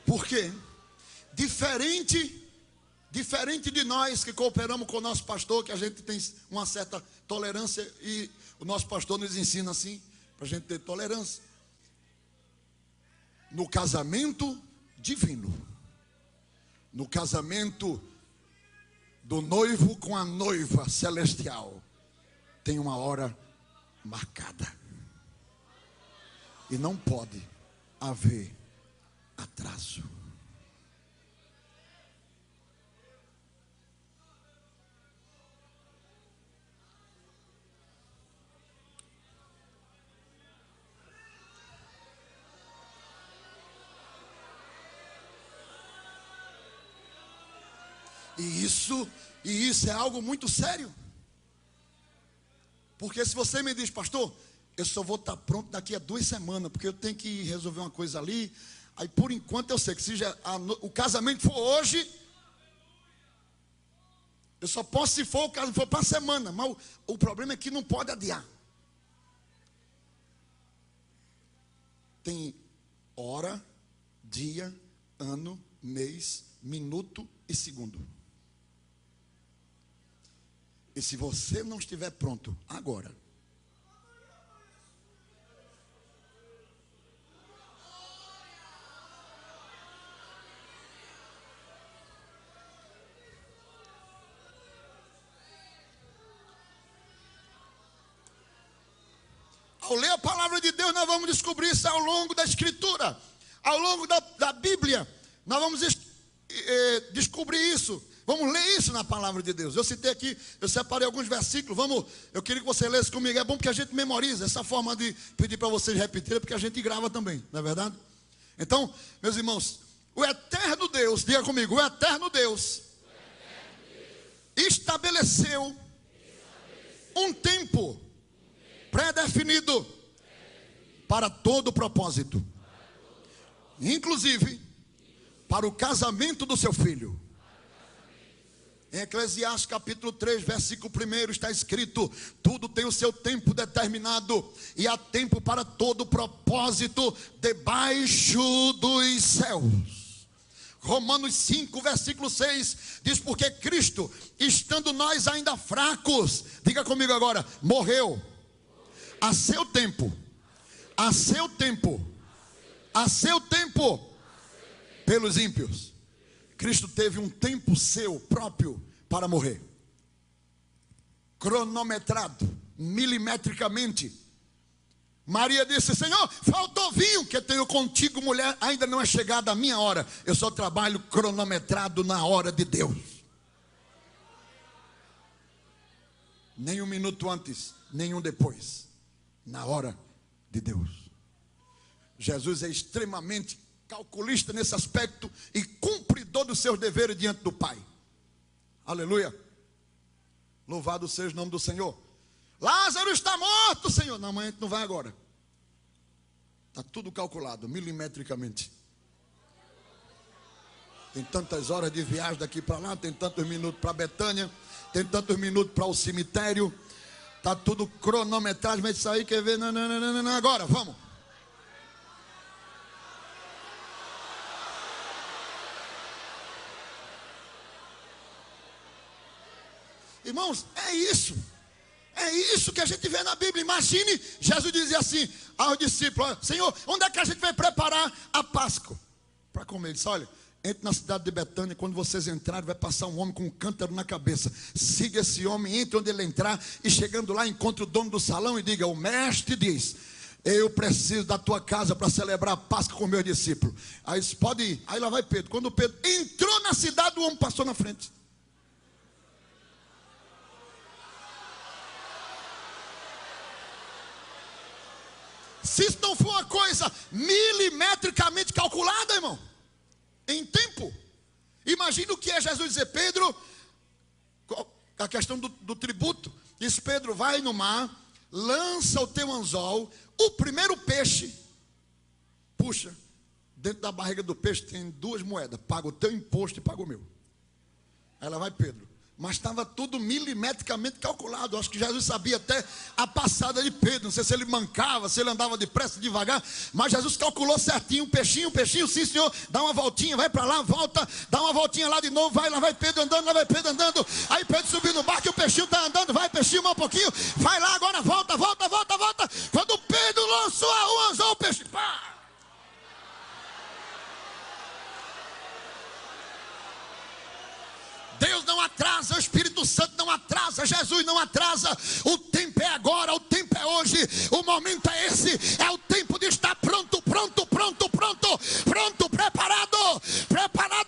por quê? Diferente de nós que cooperamos com o nosso pastor, que a gente tem uma certa tolerância, e o nosso pastor nos ensina assim, para a gente ter tolerância. No casamento divino, no casamento do noivo com a noiva celestial, tem uma hora marcada. E não pode haver atraso. E isso é algo muito sério. Porque se você me diz: pastor, eu só vou estar pronto daqui a 2 semanas, porque eu tenho que resolver uma coisa ali. Aí por enquanto eu sei que se o casamento for hoje, eu só posso se for o caso for para a semana. Mas o problema é que não pode adiar. Tem hora, dia, ano, mês, minuto e segundo. E se você não estiver pronto agora, ao ler a palavra de Deus, nós vamos descobrir isso ao longo da Escritura, ao longo da Bíblia. Nós vamos descobrir isso. Vamos ler isso na palavra de Deus. Eu citei aqui, eu separei alguns versículos. Eu queria que você lesse comigo. É bom porque a gente memoriza. Essa forma de pedir para vocês repetirem, porque a gente grava também, não é verdade? Então, meus irmãos, o eterno Deus, diga comigo, o eterno Deus estabeleceu um tempo pré-definido para todo propósito, inclusive para o casamento do seu filho. Em Eclesiastes capítulo 3, versículo 1 está escrito: tudo tem o seu tempo determinado, e há tempo para todo propósito debaixo dos céus. Romanos 5, versículo 6 diz: porque Cristo, estando nós ainda fracos, diga comigo agora, morreu a seu tempo, a seu tempo, a seu tempo, pelos ímpios. Cristo teve um tempo seu próprio para morrer, cronometrado, milimetricamente. Maria disse: Senhor, faltou vinho, que tenho contigo, mulher, ainda não é chegada a minha hora. Eu só trabalho cronometrado na hora de Deus. Nem um minuto antes, nem um depois, na hora de Deus. Jesus é extremamente calculista nesse aspecto e cumpridor dos seus deveres diante do Pai. Aleluia. Louvado seja o nome do Senhor. Lázaro está morto, Senhor. Não, mas a gente não vai agora. Está tudo calculado, milimetricamente. Tem tantas horas de viagem daqui para lá, tem tantos minutos para Betânia, tem tantos minutos para o cemitério. Está tudo cronometrado, mas isso aí quer ver? Não, agora, vamos. Irmãos, é isso que a gente vê na Bíblia. Imagine, Jesus dizia assim aos discípulos: Senhor, onde é que a gente vai preparar a Páscoa para comer? Ele disse: olha, entre na cidade de Betânia, quando vocês entrarem, vai passar um homem com um cântaro na cabeça. Siga esse homem, entre onde ele entrar, e chegando lá, encontre o dono do salão e diga: o mestre diz, eu preciso da tua casa para celebrar a Páscoa com meus discípulos. Aí disse: pode ir. Aí lá vai Pedro. Quando Pedro entrou na cidade, o homem passou na frente. Se isso não for uma coisa milimetricamente calculada, irmão, em tempo, imagina o que é Jesus dizer: Pedro, a questão do tributo, diz: Pedro, vai no mar, lança o teu anzol, o primeiro peixe, puxa, dentro da barriga do peixe tem 2 moedas, paga o teu imposto e paga o meu. Aí lá vai Pedro. Mas estava tudo milimetricamente calculado. Acho que Jesus sabia até a passada de Pedro. Não sei se ele mancava, se ele andava depressa, devagar. Mas Jesus calculou certinho. Peixinho, sim senhor. Dá uma voltinha, vai para lá, volta. Dá uma voltinha lá de novo. Vai, lá vai Pedro andando, lá vai Pedro andando. Aí Pedro subiu no barco e o peixinho está andando. Vai peixinho mais um pouquinho. Vai lá agora, volta. Quando Pedro lançou o anzol, o peixe, pá! Deus não atrasa, o Espírito Santo não atrasa, Jesus não atrasa. O tempo é agora, o tempo é hoje, o momento é esse. É o tempo de estar pronto, preparado.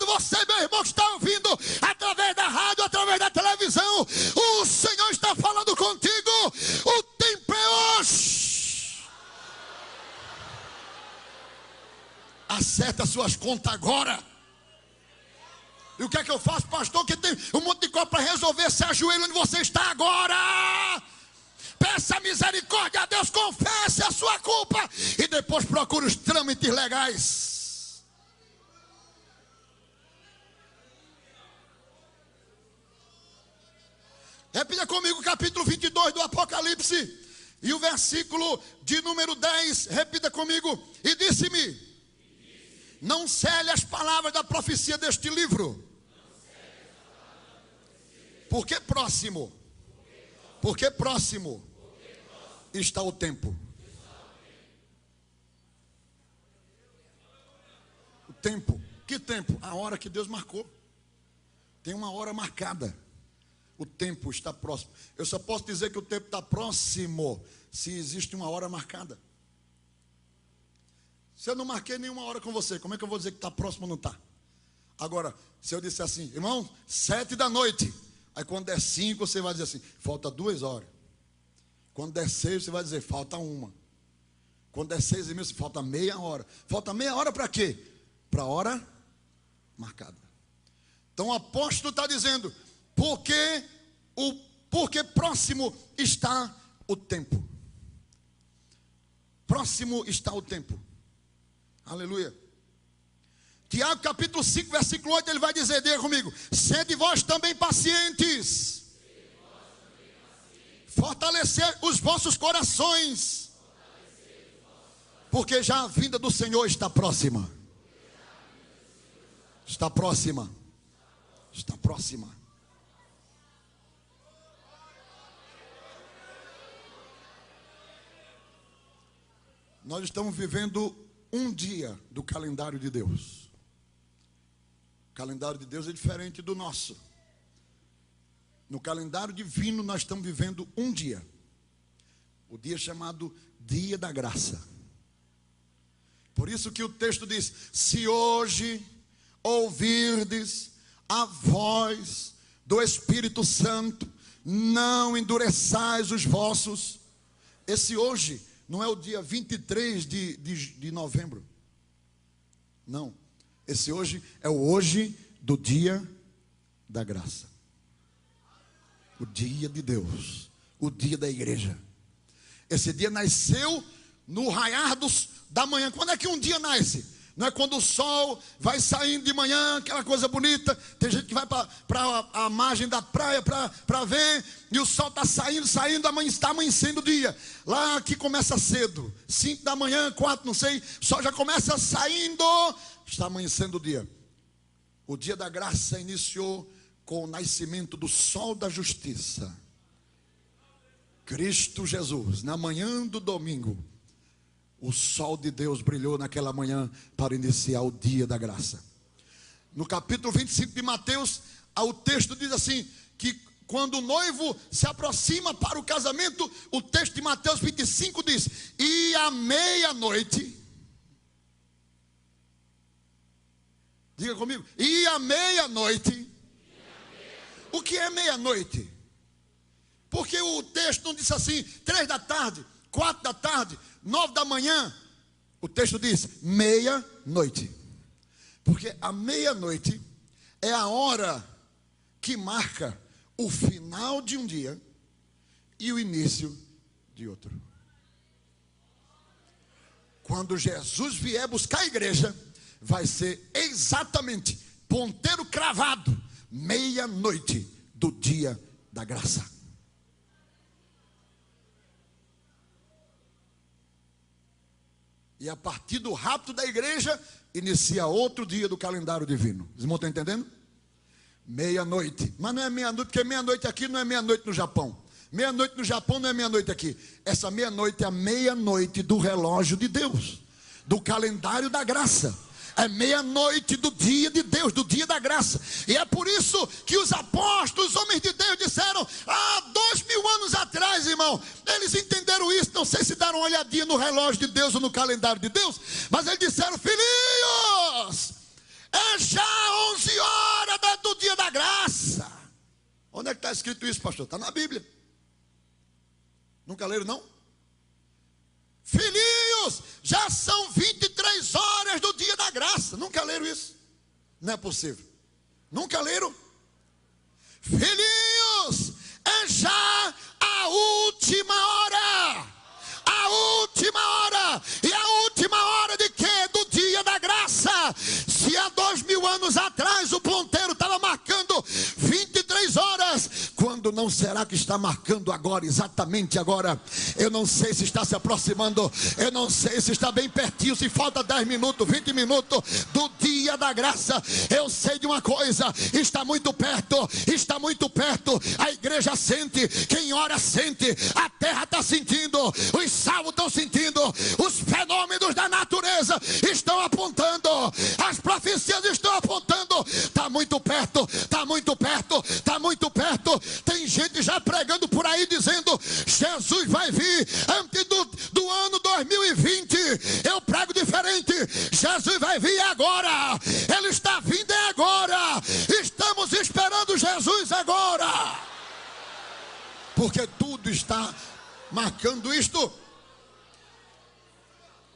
Você, meu irmão, que está ouvindo através da rádio, através da televisão, o Senhor está falando contigo. O tempo é hoje. Acerta suas contas agora. E o que é que eu faço, pastor? Que tem um monte de coisa para resolver. Se ajoelha onde você está agora. Peça misericórdia a Deus, confesse a sua culpa e depois procure os trâmites legais. Repita comigo o capítulo 22 do Apocalipse e o versículo de número 10. Repita comigo. E disse-me: não cele as palavras da profecia deste livro. Porque próximo está o tempo. O tempo. Que tempo? A hora que Deus marcou. Tem uma hora marcada. O tempo está próximo. Eu só posso dizer que o tempo está próximo se existe uma hora marcada. Se eu não marquei nenhuma hora com você, como é que eu vou dizer que está próximo ou não está? Agora, se eu disser assim, irmão, 7 da noite. Aí quando der 5, você vai dizer assim, falta 2 horas. Quando der 6, você vai dizer, falta 1. Quando der 6:30, falta meia hora. Falta meia hora para quê? Para a hora marcada. Então o apóstolo está dizendo, porque próximo está o tempo. Próximo está o tempo. Aleluia. Tiago capítulo 5, versículo 8, ele vai dizer, diga comigo, sede vós também pacientes, fortalecer os vossos corações, porque já a vinda do Senhor está próxima. Está próxima. Está próxima. Nós estamos vivendo um dia do calendário de Deus. O calendário de Deus é diferente do nosso. No calendário divino nós estamos vivendo um dia. O dia chamado Dia da Graça. Por isso que o texto diz, se hoje ouvirdes a voz do Espírito Santo, não endureçais os vossos. Esse hoje não é o dia 23 de novembro. Não. Esse hoje é o hoje do dia da graça. O dia de Deus. O dia da igreja. Esse dia nasceu no raiar da manhã. Quando é que um dia nasce? Não é quando o sol vai saindo de manhã, aquela coisa bonita. Tem gente que vai para a margem da praia para ver. E o sol está saindo, está amanhecendo o dia. Lá que começa cedo, 5 da manhã, 4, não sei. O sol já começa saindo, está amanhecendo o dia. O dia da graça iniciou com o nascimento do sol da justiça. Cristo Jesus, na manhã do domingo. O sol de Deus brilhou naquela manhã para iniciar o dia da graça. No capítulo 25 de Mateus, o texto diz assim, que quando o noivo se aproxima para o casamento, o texto de Mateus 25 diz, e à meia-noite, diga comigo, e à meia-noite, o que é meia-noite? Porque o texto não disse assim, 3 da tarde, 4 da tarde, 9 da manhã. O texto diz meia-noite. Porque a meia-noite é a hora que marca o final de um dia e o início de outro. Quando Jesus vier buscar a igreja, vai ser exatamente ponteiro cravado, meia-noite do dia da graça. E a partir do rapto da igreja, inicia outro dia do calendário divino. Os irmãos estão entendendo? Meia-noite. Mas não é meia-noite, porque meia-noite aqui não é meia-noite no Japão. Meia-noite no Japão não é meia-noite aqui. Essa meia-noite é a meia-noite do relógio de Deus. Do calendário da graça. É meia-noite do dia de Deus, do dia da graça. E é por isso que os apóstolos, os homens de Deus disseram, 2000 anos atrás, irmão, eles entenderam isso, não sei se deram uma olhadinha no relógio de Deus ou no calendário de Deus, mas eles disseram, filhinhos, é já 11 horas do dia da graça. Onde é que está escrito isso, pastor? Está na Bíblia. Nunca leram, não? Filhinhos, já são 23 horas do dia da graça. Nunca leram isso? Não é possível. Nunca leram? Filhinhos, é já a última hora. A última hora. E a última hora de quê? Do dia da graça. Se há 2000 anos atrás o ponteiro estava marcando 23 horas, quando não será que está marcando agora, exatamente agora? Eu não sei se está se aproximando, eu não sei se está bem pertinho, se falta 10 minutos, 20 minutos do dia da graça. Eu sei de uma coisa, está muito perto, a igreja sente, quem ora sente, a terra está sentindo, os salvos estão sentindo, os fenômenos da natureza estão apontando, as profecias estão apontando, está muito perto, está muito perto, está muito perto. Tem gente já pregando por aí dizendo, Jesus vai vir antes do ano 2020. Eu prego diferente, Jesus vai vir agora, Ele está vindo agora. porque tudo está marcando isto.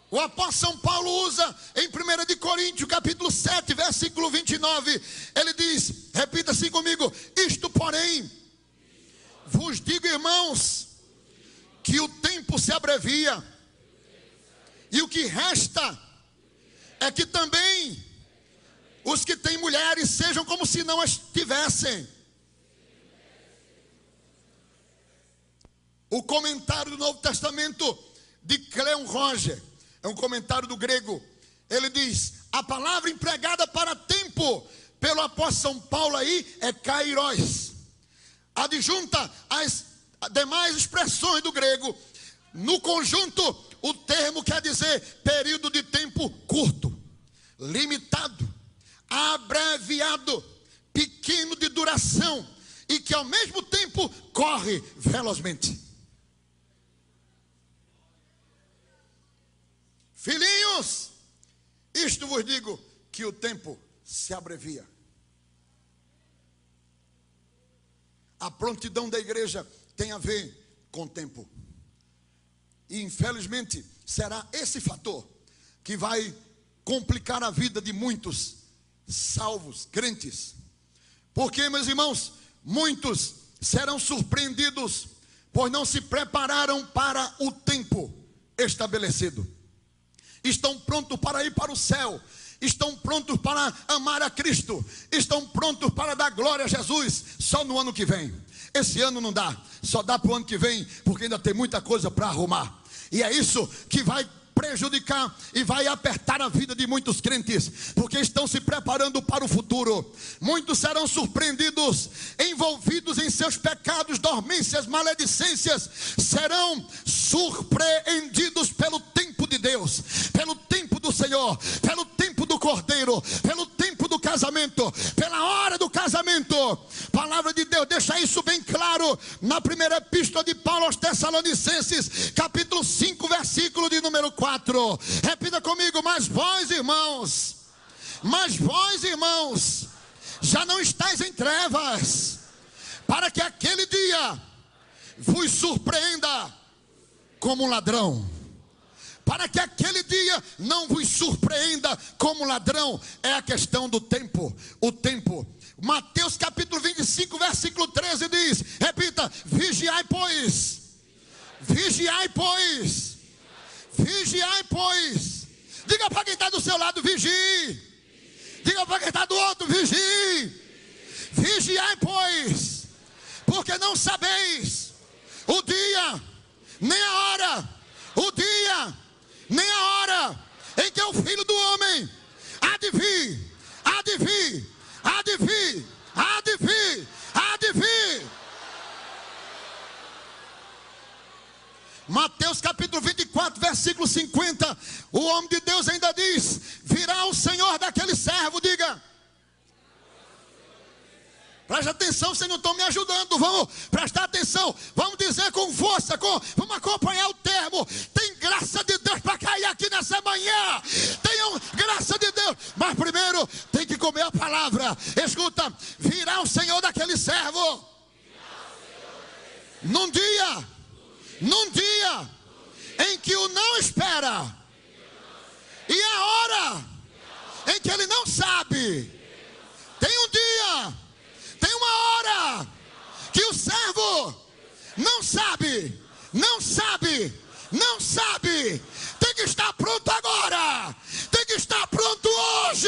O apóstolo São Paulo usa em 1 de Coríntios, capítulo 7, versículo 29. Ele diz, repita assim comigo: isto, porém, vos digo, irmãos, que o tempo se abrevia, e o que resta é que também os que têm mulheres sejam como se não as tivessem. O comentário do Novo Testamento de Cleon Roger, é um comentário do grego. Ele diz, a palavra empregada para tempo pelo apóstolo São Paulo aí é kairos. Adjunta às demais expressões do grego. No conjunto, o termo quer dizer período de tempo curto, limitado, abreviado, pequeno de duração e que ao mesmo tempo corre velozmente. Filhinhos, isto vos digo, que o tempo se abrevia. A prontidão da igreja tem a ver com o tempo. E infelizmente será esse fator que vai complicar a vida de muitos salvos, crentes. Porque, meus irmãos, muitos serão surpreendidos, pois não se prepararam para o tempo estabelecido. Estão prontos para ir para o céu, estão prontos para amar a Cristo, estão prontos para dar glória a Jesus só no ano que vem. Esse ano não dá, só dá para o ano que vem, porque ainda tem muita coisa para arrumar. E é isso que vai prejudicar e vai apertar a vida de muitos crentes, porque estão se preparando para o futuro. Muitos serão surpreendidos, envolvidos em seus pecados, dormências, maledicências, serão surpreendidos pelo tempo de Deus, pelo tempo do Senhor, pelo tempo do Cordeiro, pelo tempo do casamento, pela hora do casamento. Palavra de Deus deixa isso bem claro na primeira epístola de Paulo aos Tessalonicenses, capítulo 5, versículo de número 4. Repita comigo: mas vós, irmãos, já não estáis em trevas, para que aquele dia vos surpreenda como um ladrão. Para que aquele dia não vos surpreenda como ladrão. É a questão do tempo. O tempo. Mateus capítulo 25, versículo 13 diz, repita: vigiai pois. Vigiai pois. Vigiai pois. Diga para quem está do seu lado: vigie. Diga para quem está do outro: vigie. Vigiai pois, porque não sabeis o dia, nem a hora. O dia, nem a hora em que o Filho do Homem há de vir, há de vir, há de vir, há de vir, há de vir. Mateus capítulo 24, versículo 50, o homem de Deus ainda diz: virá o Senhor daquele servo. Diga, preste atenção, vocês não estão me ajudando. Vamos prestar atenção, vamos dizer com força, vamos acompanhar o termo. Tem graça de Deus para cair aqui nessa manhã. Tenham graça de Deus, mas primeiro tem que comer a palavra. Escuta: virá o Senhor daquele servo num dia em que o não espera, e a hora em que ele não sabe. Tem um dia, tem uma hora que o servo não sabe. Tem que estar pronto agora. Tem que estar pronto hoje.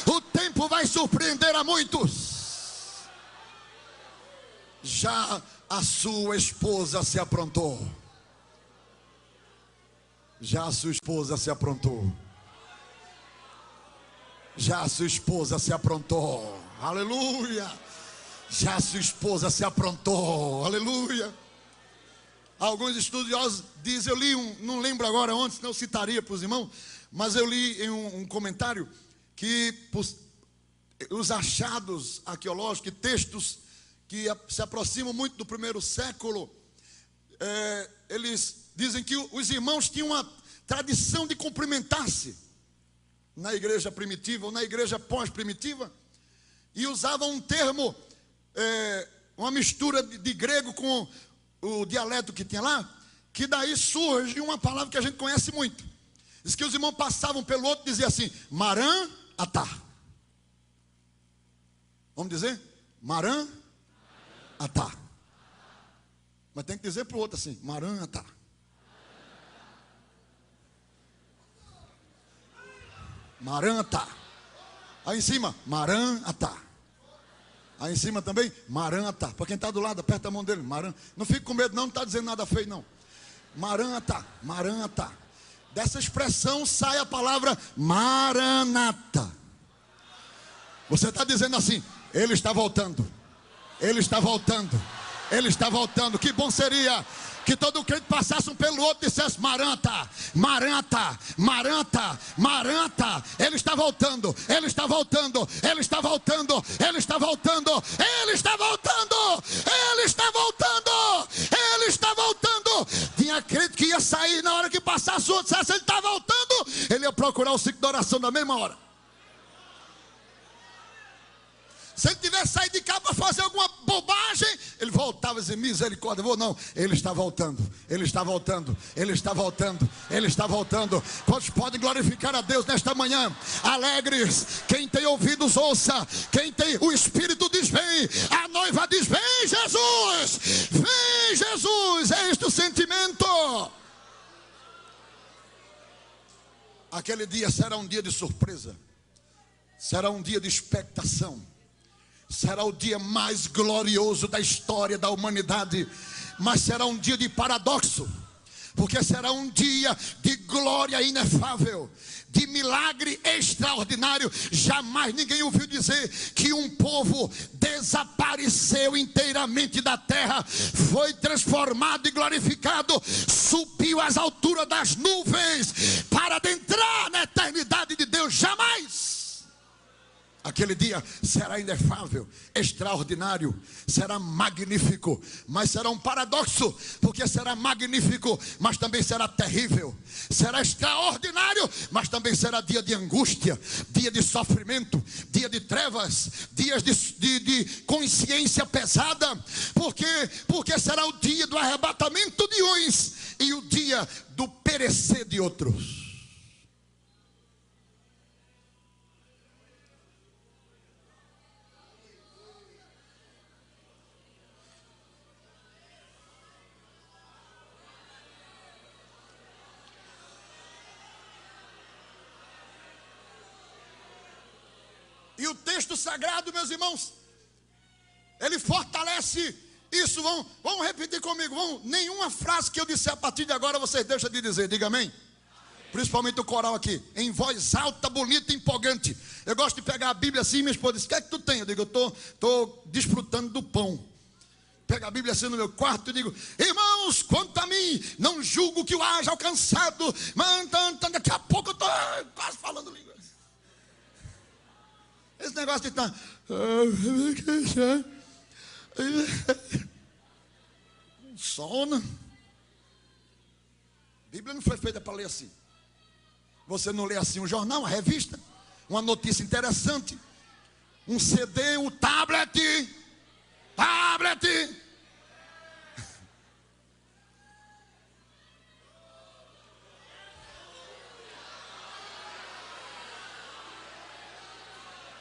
O tempo vai surpreender a muitos. Já a sua esposa se aprontou. Já a sua esposa se aprontou. Já a sua esposa se aprontou. Aleluia. Já a sua esposa se aprontou. Aleluia. Alguns estudiosos dizem, eu li não lembro agora onde, senão eu citaria para os irmãos, mas eu li em um comentário que os achados arqueológicos e textos que se aproximam muito do primeiro século, eles dizem que os irmãos tinham uma tradição de cumprimentar-se na igreja primitiva ou na igreja pós-primitiva, e usavam um termo uma mistura de grego com o dialeto que tinha lá, que daí surge uma palavra que a gente conhece muito. Diz que os irmãos passavam pelo outro e diziam assim: Marã Atá. Vamos dizer? Marã Atá. Mas tem que dizer para o outro assim: Marã Atá. Marã Atá. Aí em cima, Marã Atá. Aí em cima também, Marã Atá. Para quem está do lado, aperta a mão dele, Marã. Não fique com medo, não está dizendo nada feio, não. Marã Atá, Marã Atá. Dessa expressão sai a palavra Maranata. Você está dizendo assim: Ele está voltando. Ele está voltando. Ele está voltando. Que bom seria que todo crente passasse um pelo outro e dissesse: Maranta, Maranta, Maranta, Maranta. Ele está voltando. Ele está voltando. Ele está voltando. Ele está voltando. Ele está voltando. Ele está voltando. Ele está voltando. Tinha crente que ia sair na hora que passasse o outro, se ele está voltando, ele ia procurar o ciclo de oração na mesma hora. Se ele tivesse saído de cá para fazer alguma bobagem, ele voltava e dizia: misericórdia, vou não. Ele está voltando, ele está voltando, ele está voltando, ele está voltando. Quantos podem glorificar a Deus nesta manhã? Alegres, quem tem ouvidos ouça, quem tem o Espírito diz: vem. A noiva diz: vem Jesus, vem Jesus. É este o sentimento. Aquele dia será um dia de surpresa, será um dia de expectação. Será o dia mais glorioso da história da humanidade. Mas será um dia de paradoxo, porque será um dia de glória inefável, de milagre extraordinário. Jamais ninguém ouviu dizer que um povo desapareceu inteiramente da terra, foi transformado e glorificado, subiu às alturas das nuvens para adentrar na eternidade de Deus. Jamais. Aquele dia será inefável, extraordinário, será magnífico, mas será um paradoxo, porque será magnífico, mas também será terrível. Será extraordinário, mas também será dia de angústia, dia de sofrimento, dia de trevas, dias de consciência pesada. Porque será o dia do arrebatamento de uns e o dia do perecer de outros. E o texto sagrado, meus irmãos, ele fortalece isso. Vamos repetir comigo. Nenhuma frase que eu disser a partir de agora vocês deixam de dizer. Diga amém. Principalmente o coral aqui, em voz alta, bonita e empolgante. Eu gosto de pegar a Bíblia assim, minha esposa diz: o que é que tu tem? Eu digo: eu estou desfrutando do pão. Pego a Bíblia assim no meu quarto e digo: irmãos, quanto a mim, não julgo que o haja alcançado. Mas daqui a pouco eu estou quase falando língua. Esse negócio de estar com sono. A Bíblia não foi feita para ler assim. Você não lê assim um jornal, uma revista, uma notícia interessante, um CD, um tablet.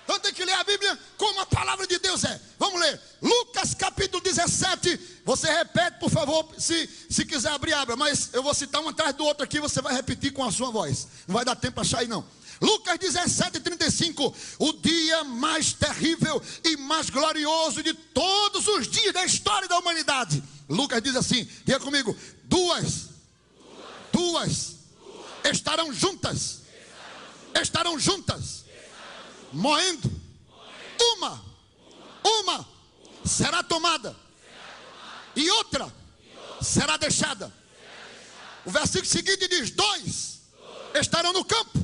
Então tem que ler a Bíblia como a palavra de Deus é. Vamos ler Lucas capítulo 17. Você repete, por favor. Se quiser abrir, abra. Mas eu vou citar um atrás do outro aqui. Você vai repetir com a sua voz. Não vai dar tempo para achar aí não. Lucas 17, 35. O dia mais terrível e mais glorioso de todos os dias da história da humanidade. Lucas diz assim, diga comigo: duas estarão juntas, moendo. Uma será tomada e outra será deixada. O versículo seguinte diz: dois estarão no campo,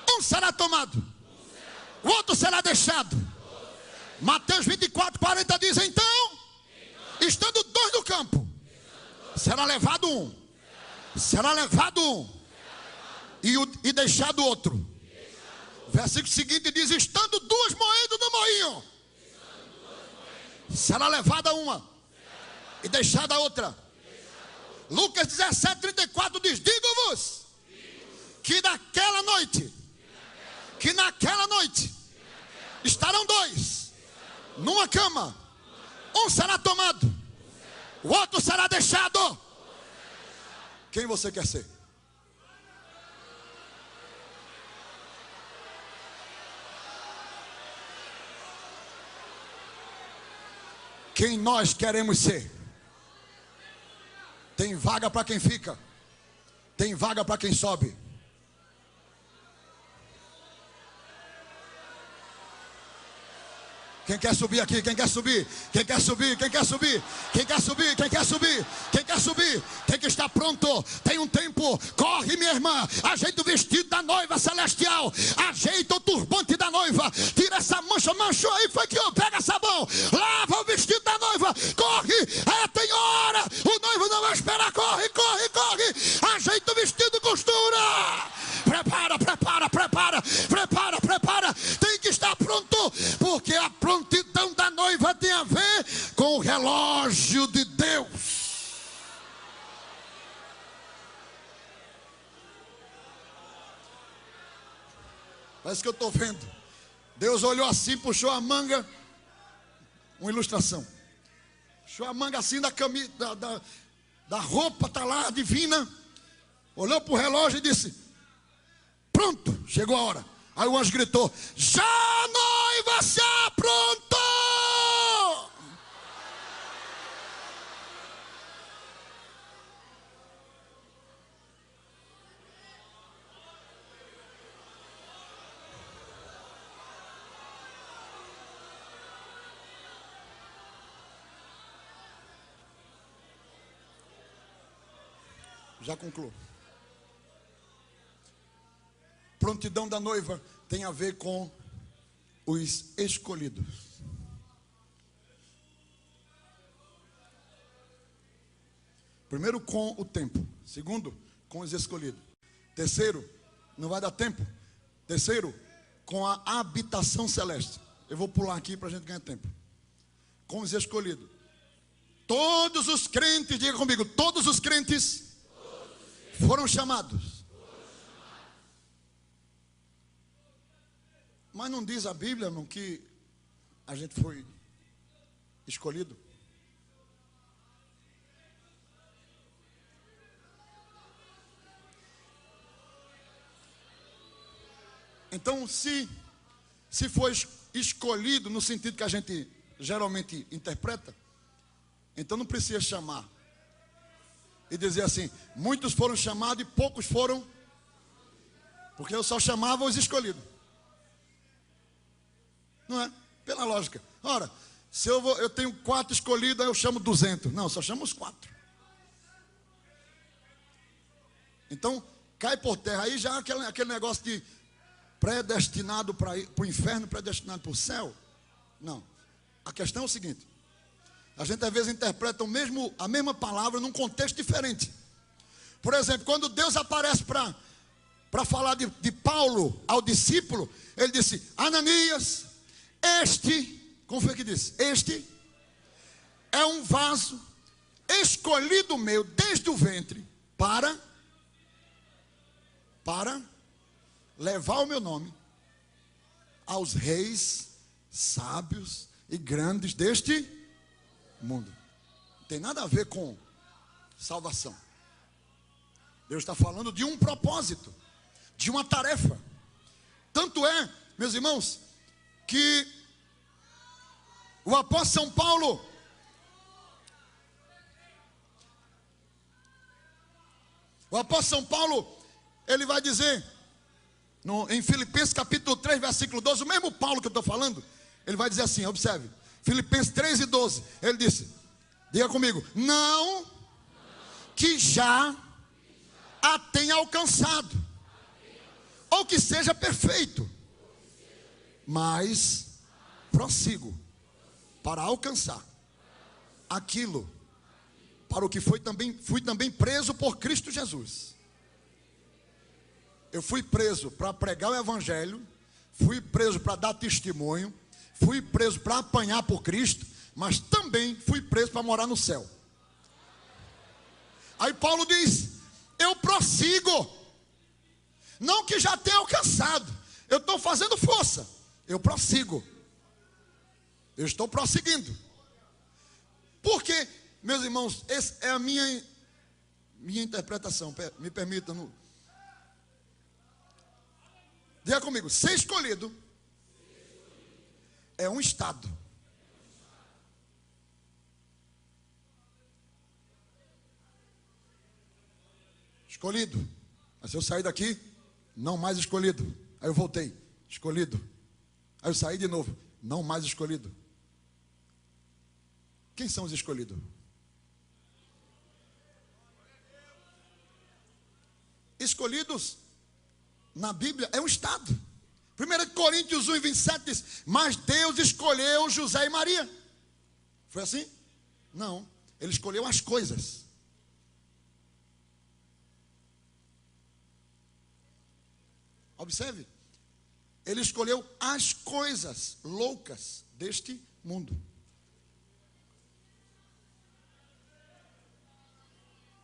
um será tomado, o outro será deixado. Mateus 24, 40 diz: então, estando dois no campo, será levado um e deixado outro. Versículo seguinte diz: estando duas moendo no moinho, será levada uma e deixada a outra. Lucas 17:34 diz: digo-vos que naquela noite estarão dois numa cama, um será tomado, o outro será deixado. Quem você quer ser? Quem nós queremos ser? Tem vaga para quem fica, tem vaga para quem sobe. Quem quer subir aqui? Quem quer subir? Quem quer subir? Quem quer subir? Quem quer subir? Quem quer subir? Quem quer subir? Tem que estar pronto. Tem um tempo. Corre, minha irmã. Ajeita o vestido da noiva celestial. Ajeita o turbante da noiva. Tira essa mancha. Manchou aí, foi que eu pega sabão. Lava o vestido da noiva. Corre. Tem hora. O noivo não vai esperar. Corre, corre, corre. Ajeita o vestido, costura. Prepara, prepara, prepara. Prepara, prepara. Tem que estar pronto. Porque a prontidão da noiva tem a ver com o relógio de Deus. Parece que eu estou vendo. Deus olhou assim, puxou a manga. Uma ilustração. Puxou a manga assim da camisa, da roupa, está lá, divina. Olhou para o relógio e disse: pronto, chegou a hora. Aí o anjo gritou: já a noiva se aprontou. Já concluo. Prontidão da noiva tem a ver com os escolhidos. Primeiro, com o tempo. Segundo, com os escolhidos. Terceiro, não vai dar tempo. Terceiro, com a habitação celeste. Eu vou pular aqui para a gente ganhar tempo. Com os escolhidos. Todos os crentes, diga comigo, todos os crentes foram chamados. Mas não diz a Bíblia, irmão, que a gente foi escolhido? Então, se foi escolhido no sentido que a gente geralmente interpreta, então não precisa chamar e dizer assim: muitos foram chamados e poucos foram, porque eu só chamava os escolhidos. Não é? Pela lógica. Ora, se eu tenho 4 escolhidos, aí eu chamo 200. Não, só chamo os 4. Então, cai por terra. Aí já aquele negócio de predestinado para o inferno, predestinado para o céu. Não. A questão é o seguinte: a gente às vezes interpreta a mesma palavra num contexto diferente. Por exemplo, quando Deus aparece para falar de Paulo ao discípulo, ele disse: Ananias, como foi que disse? Este é um vaso escolhido meu desde o ventre para levar o meu nome aos reis sábios e grandes deste mundo. Não tem nada a ver com salvação. Deus está falando de um propósito, de uma tarefa. Tanto é, meus irmãos, que o apóstolo São Paulo, ele vai dizer em Filipenses capítulo 3, versículo 12, o mesmo Paulo que eu estou falando, ele vai dizer assim, observe, Filipenses 3 e 12, ele disse, diga comigo, não que já a tenha alcançado, ou que seja perfeito, mas prossigo para alcançar aquilo para o que fui também preso por Cristo Jesus. Eu fui preso para pregar o evangelho, fui preso para dar testemunho, fui preso para apanhar por Cristo, mas também fui preso para morar no céu. Aí Paulo diz: eu prossigo, não que já tenha alcançado, eu estou fazendo força, eu prossigo, eu estou prosseguindo. Porque, meus irmãos, essa é a minha interpretação, me permita. Diga comigo: ser escolhido é um estado. Escolhido. Mas se eu sair daqui, não mais escolhido. Aí eu voltei, escolhido. Aí eu saí de novo, não mais escolhido. Quem são os escolhidos? Escolhidos na Bíblia é um estado. 1 Coríntios 1:27 diz: mas Deus escolheu José e Maria. Foi assim? Não, ele escolheu as coisas. Observe, ele escolheu as coisas loucas deste mundo.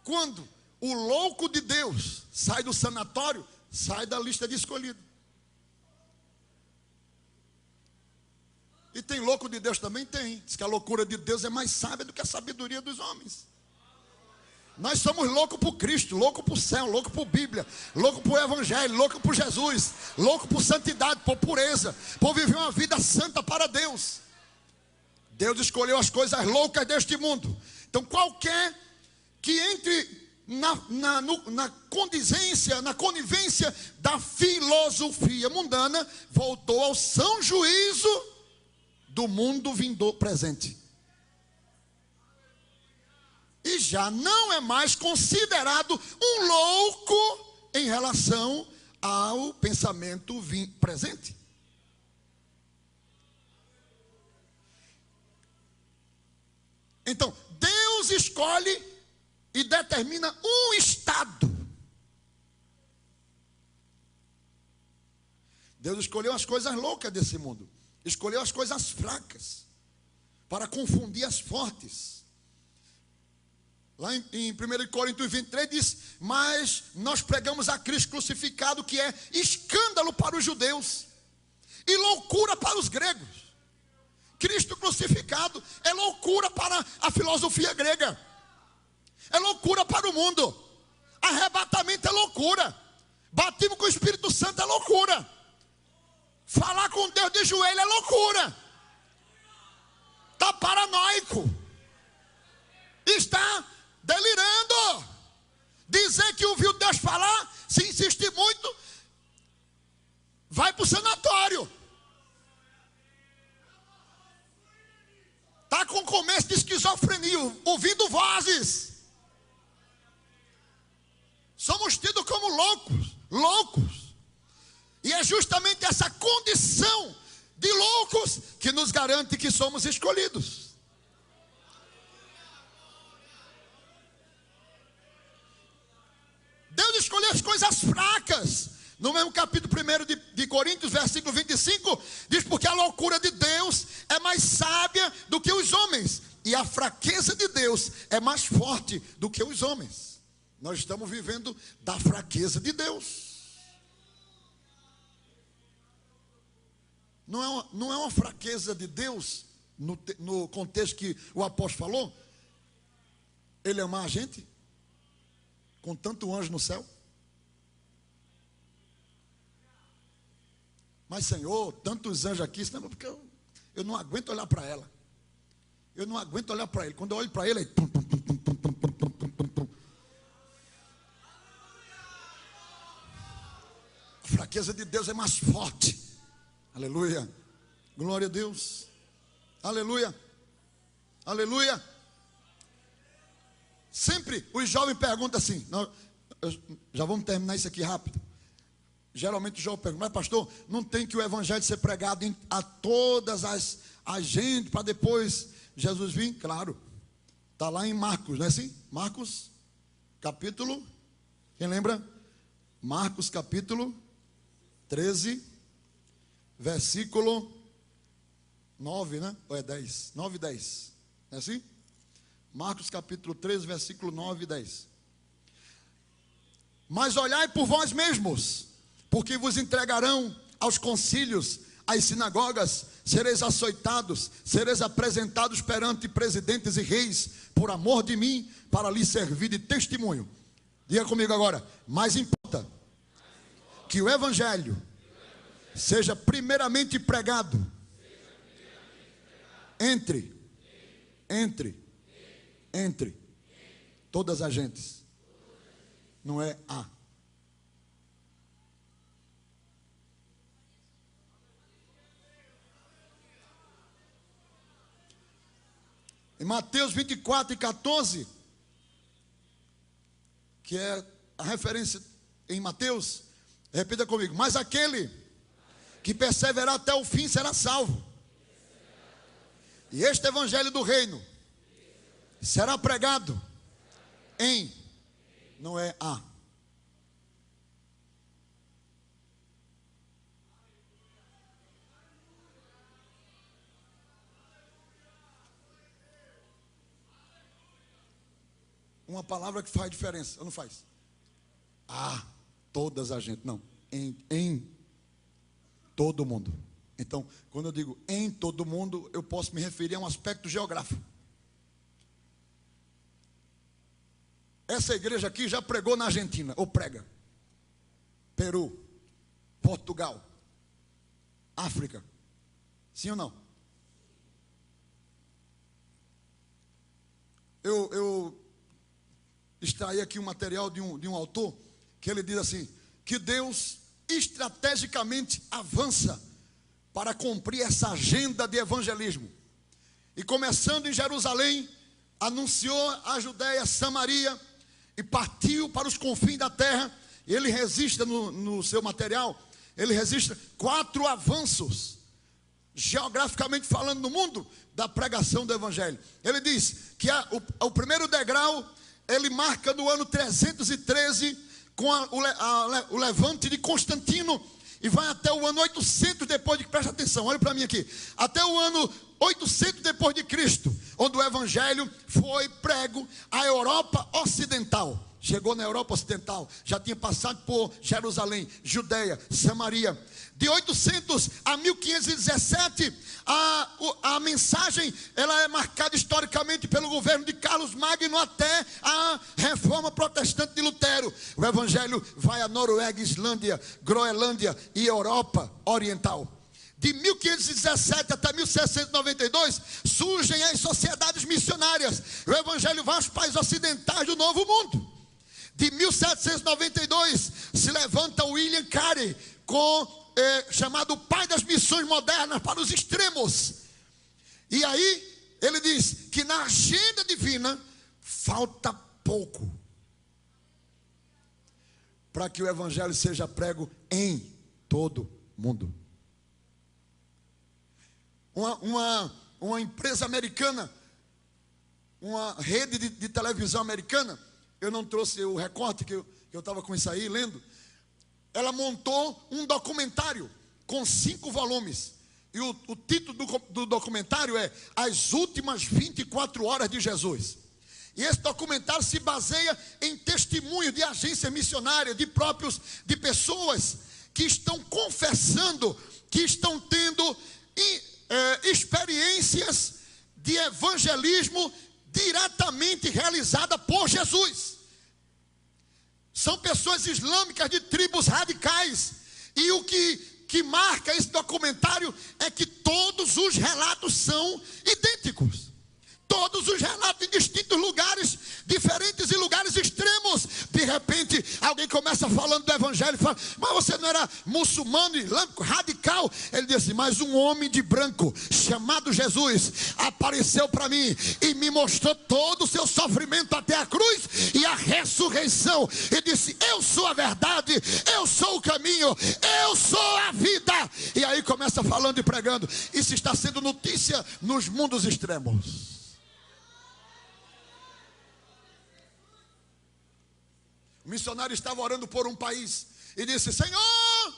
Quando o louco de Deus sai do sanatório, sai da lista de escolhido. E tem louco de Deus também? Tem. Diz que a loucura de Deus é mais sábia do que a sabedoria dos homens. Nós somos loucos por Cristo, loucos por céu, loucos por Bíblia, loucos por Evangelho, loucos por Jesus, loucos por santidade, por pureza, por viver uma vida santa para Deus. Deus escolheu as coisas loucas deste mundo. Então qualquer que entre na conivência da filosofia mundana, voltou ao são juízo do mundo vindouro presente. E já não é mais considerado um louco em relação ao pensamento presente. Então, Deus escolhe e determina um estado. Deus escolheu as coisas loucas desse mundo, escolheu as coisas fracas, para confundir as fortes. Lá em 1 Coríntios 23 diz: mas nós pregamos a Cristo crucificado, que é escândalo para os judeus e loucura para os gregos. Cristo crucificado é loucura para a filosofia grega, é loucura para o mundo. Arrebatamento é loucura, batismo com o Espírito Santo é loucura, falar com Deus de joelho é loucura, está paranoico, está delirando. Dizer que ouviu Deus falar, se insistir muito, vai para o sanatório. Está com começo de esquizofrenia, ouvindo vozes. Somos tidos como loucos. E é justamente essa condição de loucos que nos garante que somos escolhidos. Deus escolheu as coisas fracas. No mesmo capítulo 1 de Coríntios, versículo 25, diz: porque a loucura de Deus é mais sábia do que os homens, e a fraqueza de Deus é mais forte do que os homens. Nós estamos vivendo da fraqueza de Deus. Não é uma fraqueza de Deus, no contexto que o apóstolo falou, ele amar a gente, com tanto anjo no céu. Mas Senhor, tantos anjos aqui, não, porque eu não aguento olhar para ela. Eu não aguento olhar para ele. Quando eu olho para ele, aí, a fraqueza de Deus é mais forte. Aleluia. Glória a Deus. Aleluia. Aleluia. Sempre os jovens perguntam assim, já vamos terminar isso aqui rápido. Geralmente o jovem pergunta: mas pastor, não tem que o evangelho ser pregado a todas as gente para depois Jesus vir? Claro, está lá em Marcos, não é assim? Marcos capítulo, quem lembra? Marcos capítulo 13, versículo 9, né? Ou é 10? 9 e 10. É assim? Marcos capítulo 13, versículo 9 e 10. Mas olhai por vós mesmos, porque vos entregarão aos concílios, às sinagogas, sereis açoitados, sereis apresentados perante presidentes e reis, por amor de mim, para lhes servir de testemunho. Diga comigo agora, mais importa que o evangelho seja primeiramente pregado entre todas as gentes. Não é a. Em Mateus 24 e 14, que é a referência em Mateus, repita comigo: mas aquele que perseverar até o fim será salvo. E este evangelho do reino será pregado em, não é a. Uma palavra que faz diferença, ou não faz? Ah, todas as gente, não. Em todo mundo. Então, quando eu digo em todo mundo, eu posso me referir a um aspecto geográfico. Essa igreja aqui já pregou na Argentina, ou prega. Peru, Portugal, África. Sim ou não? Eu extraí aqui um material de um autor, que ele diz assim, que Deus estrategicamente avança para cumprir essa agenda de evangelismo. E começando em Jerusalém, anunciou a Judéia, Samaria, e partiu para os confins da terra. E ele registra no seu material, ele registra 4 avanços, geograficamente falando, no mundo, da pregação do evangelho. Ele diz que o primeiro degrau, ele marca no ano 313, com o levante de Constantino, e vai até o ano 800 depois de, presta atenção, olha para mim aqui, até o ano 800 depois de Cristo, onde o evangelho foi prego à Europa Ocidental. Chegou na Europa Ocidental, já tinha passado por Jerusalém, Judeia, Samaria. De 800 a 1517, a mensagem, ela é marcada historicamente pelo governo de Carlos Magno até a reforma protestante de Lutero. O evangelho vai à Noruega, Islândia, Groenlândia e Europa Oriental. De 1517 até 1692, surgem as sociedades missionárias. O evangelho vai aos países ocidentais do Novo Mundo. De 1792, se levanta William Carey, chamado pai das missões modernas para os extremos. E aí, ele diz que na agenda divina, falta pouco para que o evangelho seja prego em todo mundo. Uma empresa americana, uma rede de televisão americana, eu não trouxe o recorte, que eu estava com isso aí lendo. Ela montou um documentário com 5 volumes. E o título do documentário é As Últimas 24 Horas de Jesus. E esse documentário se baseia em testemunhos de agência missionária, de pessoas que estão confessando, que estão tendo experiências de evangelismo diretamente realizada por Jesus. São pessoas islâmicas de tribos radicais. E o que marca esse documentário é que todos os relatos são idênticos. Todos os relatos em distintos lugares, diferentes e lugares extremos. De repente, alguém começa falando do evangelho e fala, mas você não era muçulmano, islâmico, radical? Ele diz assim, mas um homem de branco, chamado Jesus, apareceu para mim e me mostrou todo o seu sofrimento até a cruz e a ressurreição. E disse, eu sou a verdade, eu sou o caminho, eu sou a vida. E aí começa falando e pregando. Isso está sendo notícia nos mundos extremos. O missionário estava orando por um país e disse, Senhor,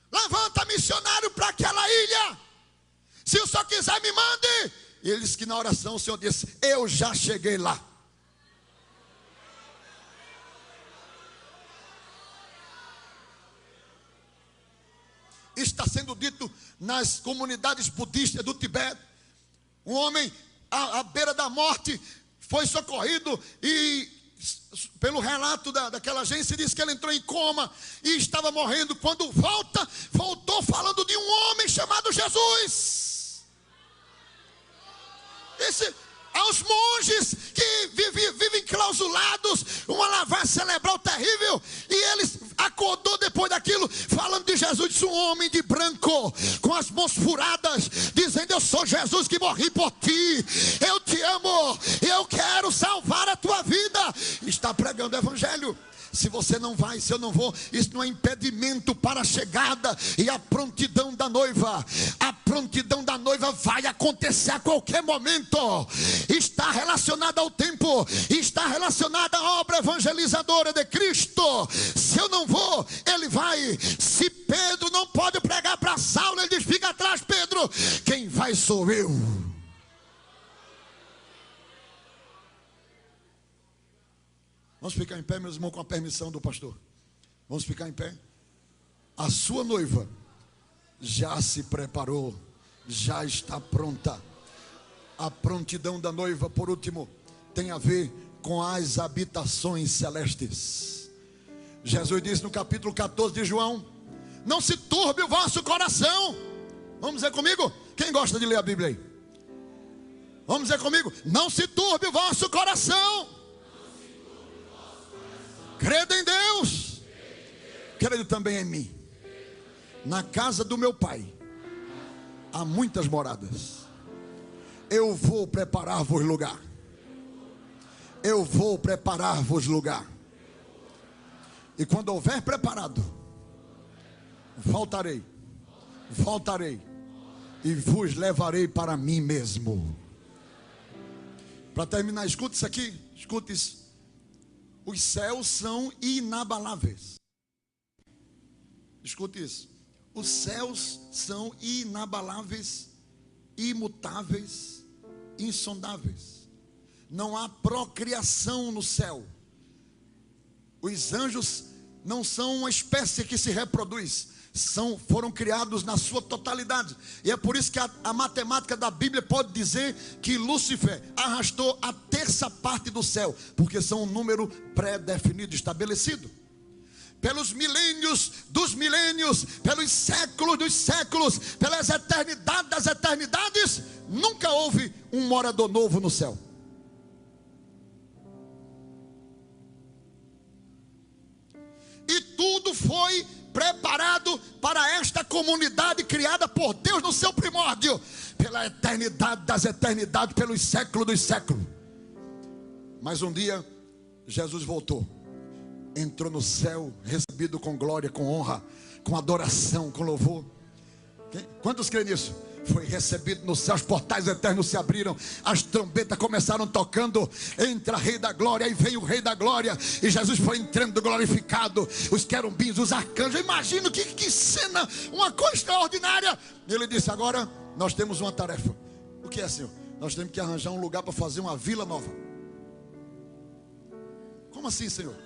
levanta missionário para aquela ilha. Se o Senhor quiser, me mande. E ele disse que na oração o Senhor disse: eu já cheguei lá. Está sendo dito nas comunidades budistas do Tibete. Um homem à beira da morte foi socorrido e, pelo relato daquela agência, diz que ele entrou em coma e estava morrendo. Quando voltou falando de um homem chamado Jesus. Esse, aos monges que vivem clausulados, uma lavagem cerebral terrível, e eles acordou depois daquilo, falando de Jesus. Disse: um homem de branco, com as mãos furadas, dizendo: eu sou Jesus que morri por ti, eu te amo, eu quero salvar a tua vida. Está pregando o evangelho. Se você não vai, se eu não vou, isso não é impedimento para a chegada e a prontidão da noiva. A prontidão da noiva vai acontecer a qualquer momento. Está relacionada ao tempo, está relacionada à obra evangelizadora de Cristo. Se eu não vou, ele vai. Se Pedro não pode pregar para Saulo, ele diz: fica atrás, Pedro, quem vai sou eu. Vamos ficar em pé, meus irmãos, com a permissão do pastor. Vamos ficar em pé. A sua noiva já se preparou, já está pronta. A prontidão da noiva, por último, tem a ver com as habitações celestes. Jesus disse no capítulo 14 de João: não se turbe o vosso coração. Vamos dizer comigo? Quem gosta de ler a Bíblia aí? Vamos dizer comigo: não se turbe o vosso coração. Crede em Deus, crede também em mim. Na casa do meu pai há muitas moradas. Eu vou preparar-vos lugar. Eu vou preparar-vos lugar. E quando houver preparado, voltarei e vos levarei para mim mesmo. Para terminar, escute isso aqui, escute isso. Os céus são inabaláveis. Escute isso. Os céus são inabaláveis, imutáveis, insondáveis. Não há procriação no céu. Os anjos não são uma espécie que se reproduz. Foram criados na sua totalidade. E é por isso que a matemática da Bíblia pode dizer que Lúcifer arrastou a terça parte do céu, porque são um número pré-definido, estabelecido. Pelos milênios dos milênios, pelos séculos dos séculos, pelas eternidades das eternidades, nunca houve um morador novo no céu. E tudo foi preparado para esta comunidade criada por Deus no seu primórdio, pela eternidade das eternidades, pelos séculos dos séculos. Mas um dia Jesus voltou, entrou no céu, recebido com glória, com honra, com adoração, com louvor. Quantos creem nisso? Foi recebido no céu, os portais eternos se abriram, as trombetas começaram tocando. Entra Rei da Glória, aí vem o Rei da Glória, e Jesus foi entrando glorificado. Os querubins, os arcanjos, eu imagino que cena, uma coisa extraordinária. Ele disse: agora nós temos uma tarefa. O que é, Senhor? Nós temos que arranjar um lugar para fazer uma vila nova. Como assim, Senhor?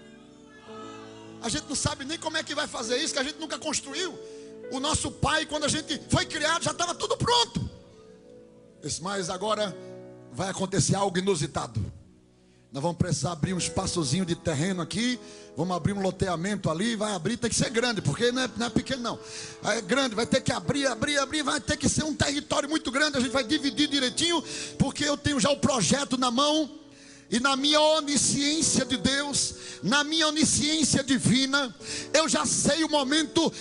A gente não sabe nem como é que vai fazer isso, que a gente nunca construiu. O nosso pai, quando a gente foi criado, já estava tudo pronto. Mas agora vai acontecer algo inusitado. Nós vamos precisar abrir um espaçozinho de terreno aqui. Vamos abrir um loteamento ali. Vai abrir, tem que ser grande, porque não é pequeno não. É grande, vai ter que abrir. Vai ter que ser um território muito grande. A gente vai dividir direitinho, porque eu tenho já o projeto na mão. E na minha onisciência de Deus, na minha onisciência divina, eu já sei o momento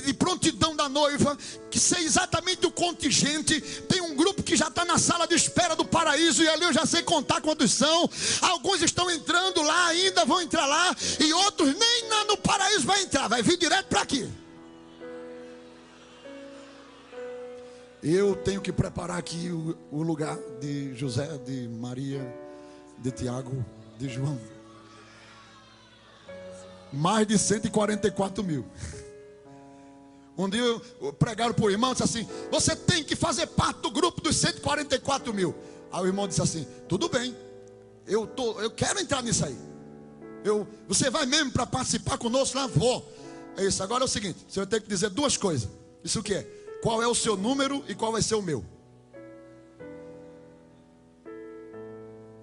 de prontidão da noiva, que sei exatamente o contingente. Tem um grupo que já está na sala de espera do paraíso, e ali eu já sei contar quantos são. Alguns estão entrando lá, ainda vão entrar lá, e outros nem no paraíso vai entrar, vai vir direto para aqui. Eu tenho que preparar aqui o lugar de José, de Maria, de Tiago, de João. Mais de 144 mil. Um dia pregaram para o irmão, disse assim: você tem que fazer parte do grupo dos 144 mil. Aí o irmão disse assim: tudo bem, eu quero entrar nisso aí. Você vai mesmo para participar conosco lá? Vou. É isso. Agora é o seguinte, você vai ter que dizer duas coisas. Isso o que é? Qual é o seu número e qual vai ser o meu?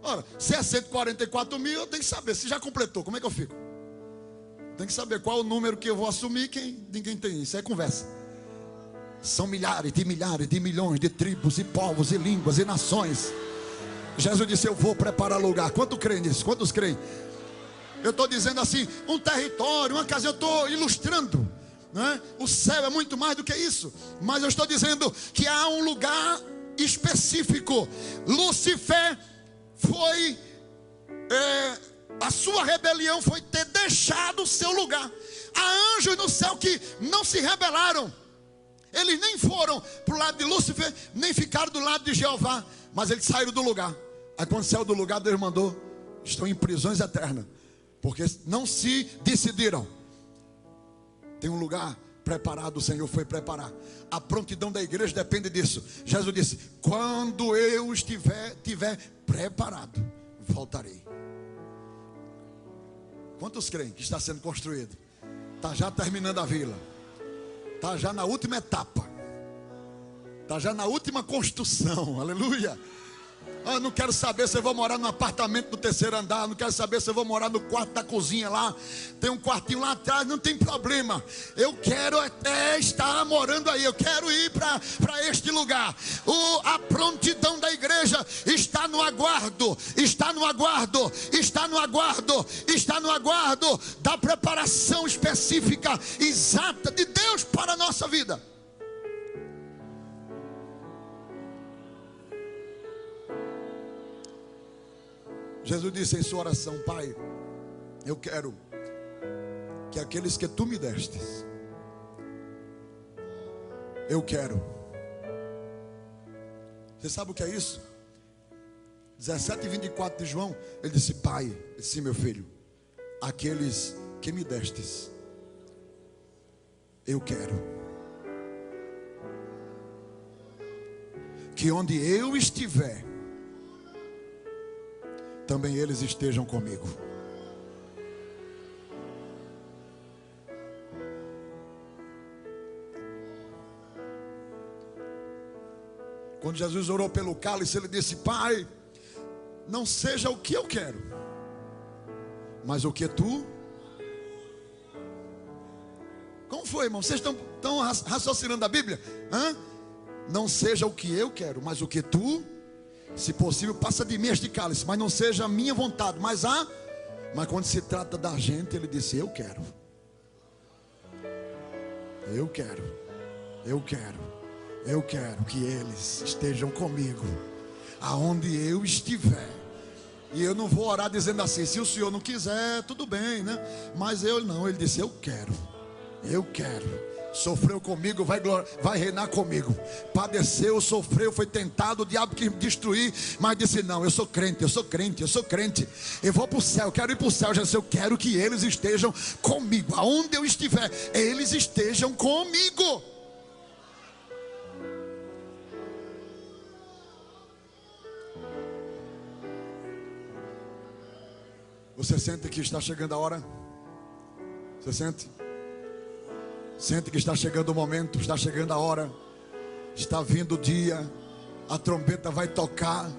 Ora, se é 144 mil, eu tenho que saber. Se já completou, como é que eu fico? Tem que saber qual é o número que eu vou assumir. Ninguém tem isso, é conversa. São milhares de milhões de tribos e povos e línguas e nações. Jesus disse: eu vou preparar lugar. Quantos creem nisso? Quantos creem? Eu estou dizendo assim, um território, uma casa. Eu estou ilustrando, né? O céu é muito mais do que isso. Mas eu estou dizendo que há um lugar específico. Lúcifer foi... a sua rebelião foi ter deixado o seu lugar. Há anjos no céu que não se rebelaram. Eles nem foram para o lado de Lúcifer, nem ficaram do lado de Jeová, mas eles saíram do lugar. Aí quando saiu do lugar, Deus mandou: estão em prisões eternas, porque não se decidiram. Tem um lugar preparado, o Senhor foi preparar. A prontidão da igreja depende disso. Jesus disse: quando eu estiver preparado, voltarei. Quantos creem que está sendo construído? Está já terminando a vila. Está já na última etapa. Está já na última construção. Aleluia. Eu não quero saber se eu vou morar num apartamento no terceiro andar. Não quero saber se eu vou morar no quarto da cozinha lá. Tem um quartinho lá atrás, não tem problema. Eu quero até estar morando aí. Eu quero ir para este lugar. A prontidão da igreja está no aguardo. Está no aguardo. Está no aguardo. Está no aguardo da preparação específica, exata de Deus para a nossa vida. Jesus disse em sua oração: Pai, eu quero que aqueles que tu me destes, eu quero. Você sabe o que é isso? 17:24 de João, ele disse: Pai, sim, meu filho, aqueles que me destes, eu quero que onde eu estiver, também eles estejam comigo. Quando Jesus orou pelo cálice, ele disse: Pai, não seja o que eu quero, mas o que tu. Como foi, irmão? Vocês estão raciocinando a Bíblia? Não seja o que eu quero, mas o que tu. Se possível, passa de mim este cálice, mas não seja a minha vontade, mas quando se trata da gente, ele disse: eu quero que eles estejam comigo aonde eu estiver. E eu não vou orar dizendo assim: se o Senhor não quiser, tudo bem, né? Mas ele disse: eu quero. Sofreu comigo, vai reinar comigo. Padeceu, sofreu, foi tentado, o diabo quis destruir, mas disse: não, eu sou crente. Eu vou para o céu, quero ir para o céu. Jesus, eu quero que eles estejam comigo. Aonde eu estiver, eles estejam comigo. Você sente que está chegando a hora? Você sente? Sente que está chegando o momento, está chegando a hora, está vindo o dia, a trombeta vai tocar,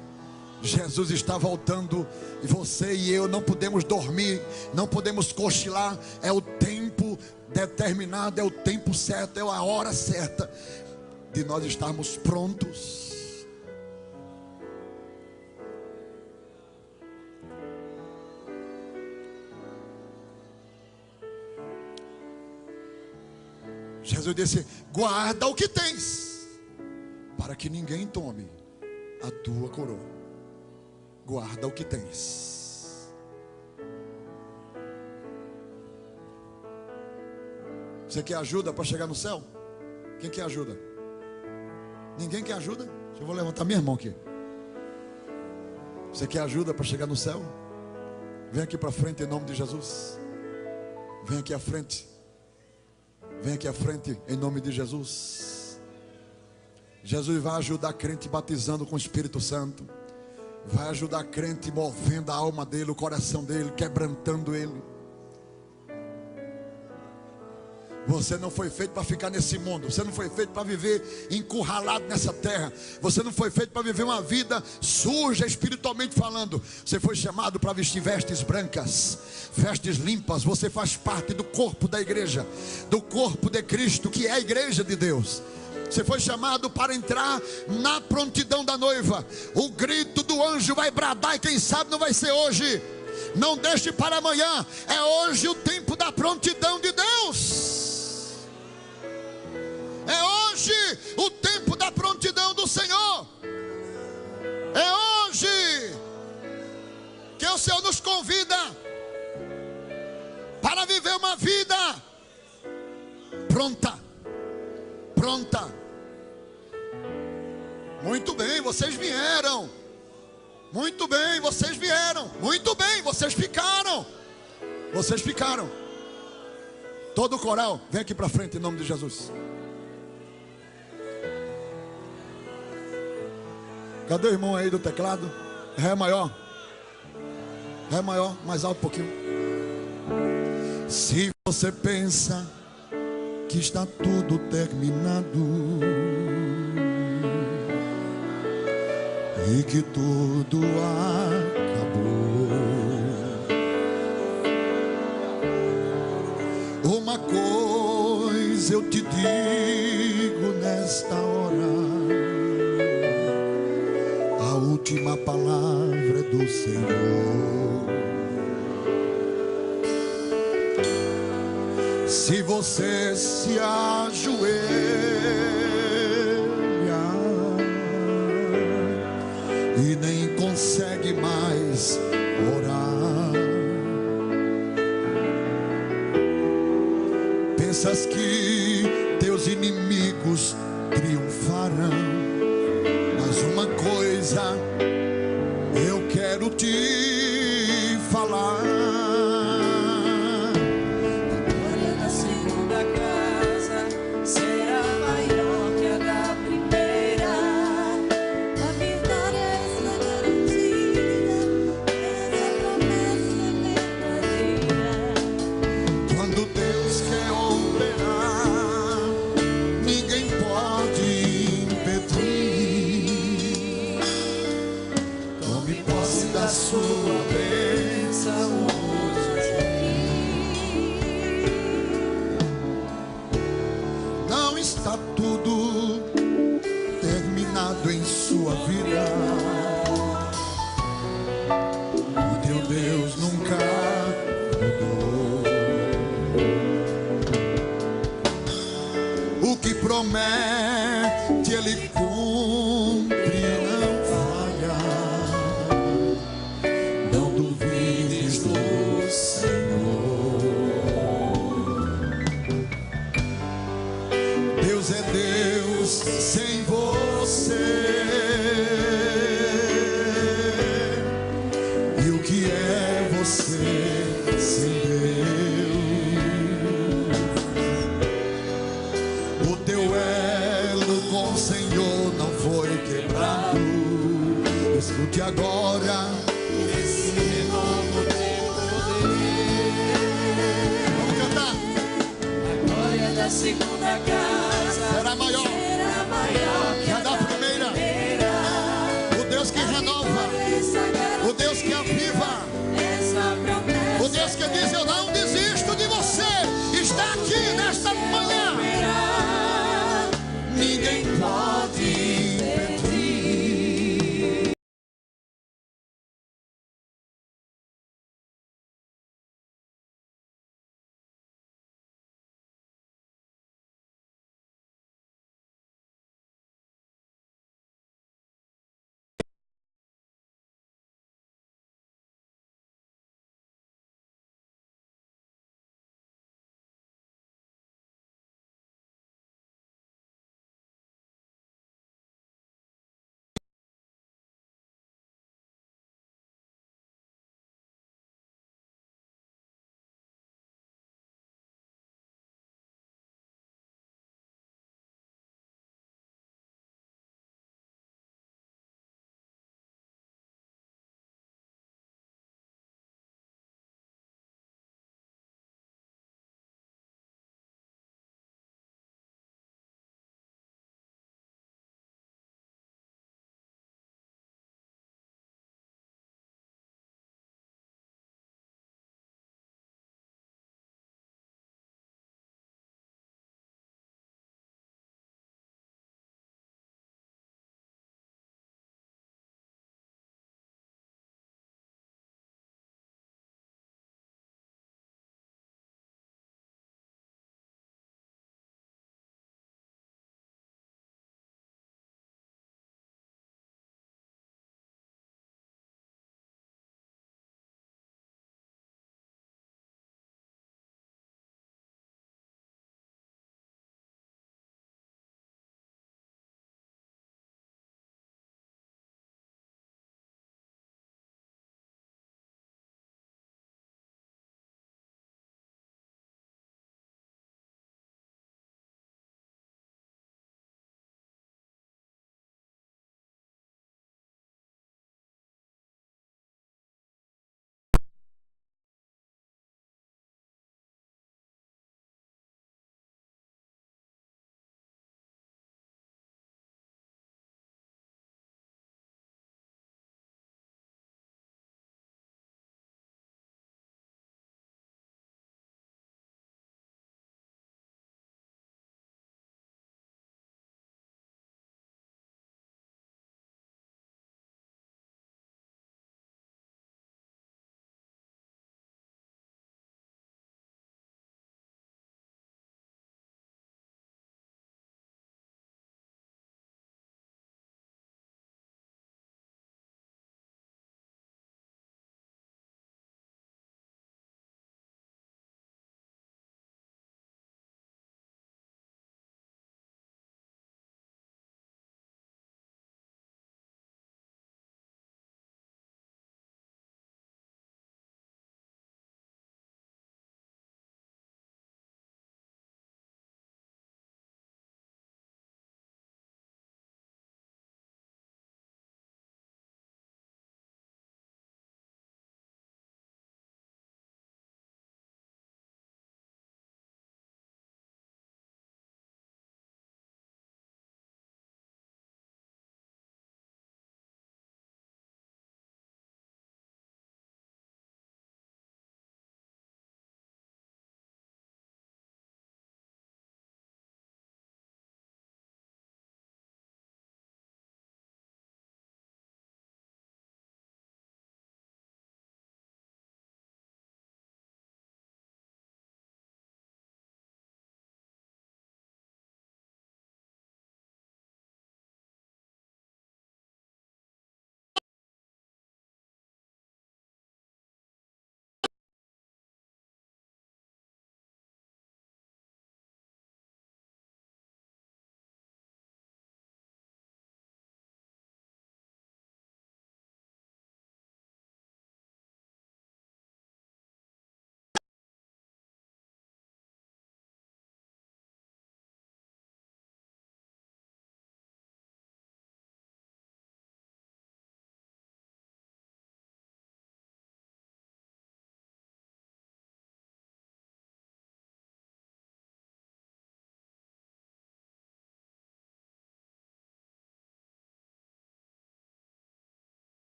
Jesus está voltando, e você e eu não podemos dormir, não podemos cochilar. É o tempo determinado, é o tempo certo, é a hora certa de nós estarmos prontos. Jesus disse: guarda o que tens, para que ninguém tome a tua coroa. Guarda o que tens. Você quer ajuda para chegar no céu? Quem quer ajuda? Ninguém quer ajuda? Eu vou levantar minha mão aqui. Você quer ajuda para chegar no céu? Vem aqui para frente em nome de Jesus. Vem aqui à frente. Vem aqui à frente, em nome de Jesus. Jesus vai ajudar a crente batizando com o Espírito Santo. Vai ajudar a crente movendo a alma dele, o coração dele, quebrantando ele. Você não foi feito para ficar nesse mundo. Você não foi feito para viver encurralado nessa terra. Você não foi feito para viver uma vida suja espiritualmente falando. Você foi chamado para vestir vestes brancas, vestes limpas. Você faz parte do corpo da igreja, do corpo de Cristo, que é a igreja de Deus. Você foi chamado para entrar na prontidão da noiva. O grito do anjo vai bradar, e quem sabe não vai ser hoje. Não deixe para amanhã. É hoje o tempo da prontidão de Deus. É hoje o tempo da prontidão do Senhor. É hoje que o Senhor nos convida para viver uma vida pronta. Pronta. Muito bem, vocês vieram. Muito bem, vocês vieram. Muito bem, vocês ficaram. Vocês ficaram. Todo o coral, vem aqui para frente em nome de Jesus. Cadê o irmão aí do teclado? Ré maior. Ré maior, mais alto um pouquinho. Se você pensa que está tudo terminado e que tudo acabou, uma coisa eu te digo nesta hora: a última palavra é do Senhor. Se você se ajoelha e nem consegue mais orar, pensas que teus inimigos triunfarão, mas uma coisa eu quero te falar: promete, Ele cumpre, não falha. Não duvides do Senhor. Deus é Deus sem você. E o que é você sem Deus? O Senhor não foi quebrado. Escute agora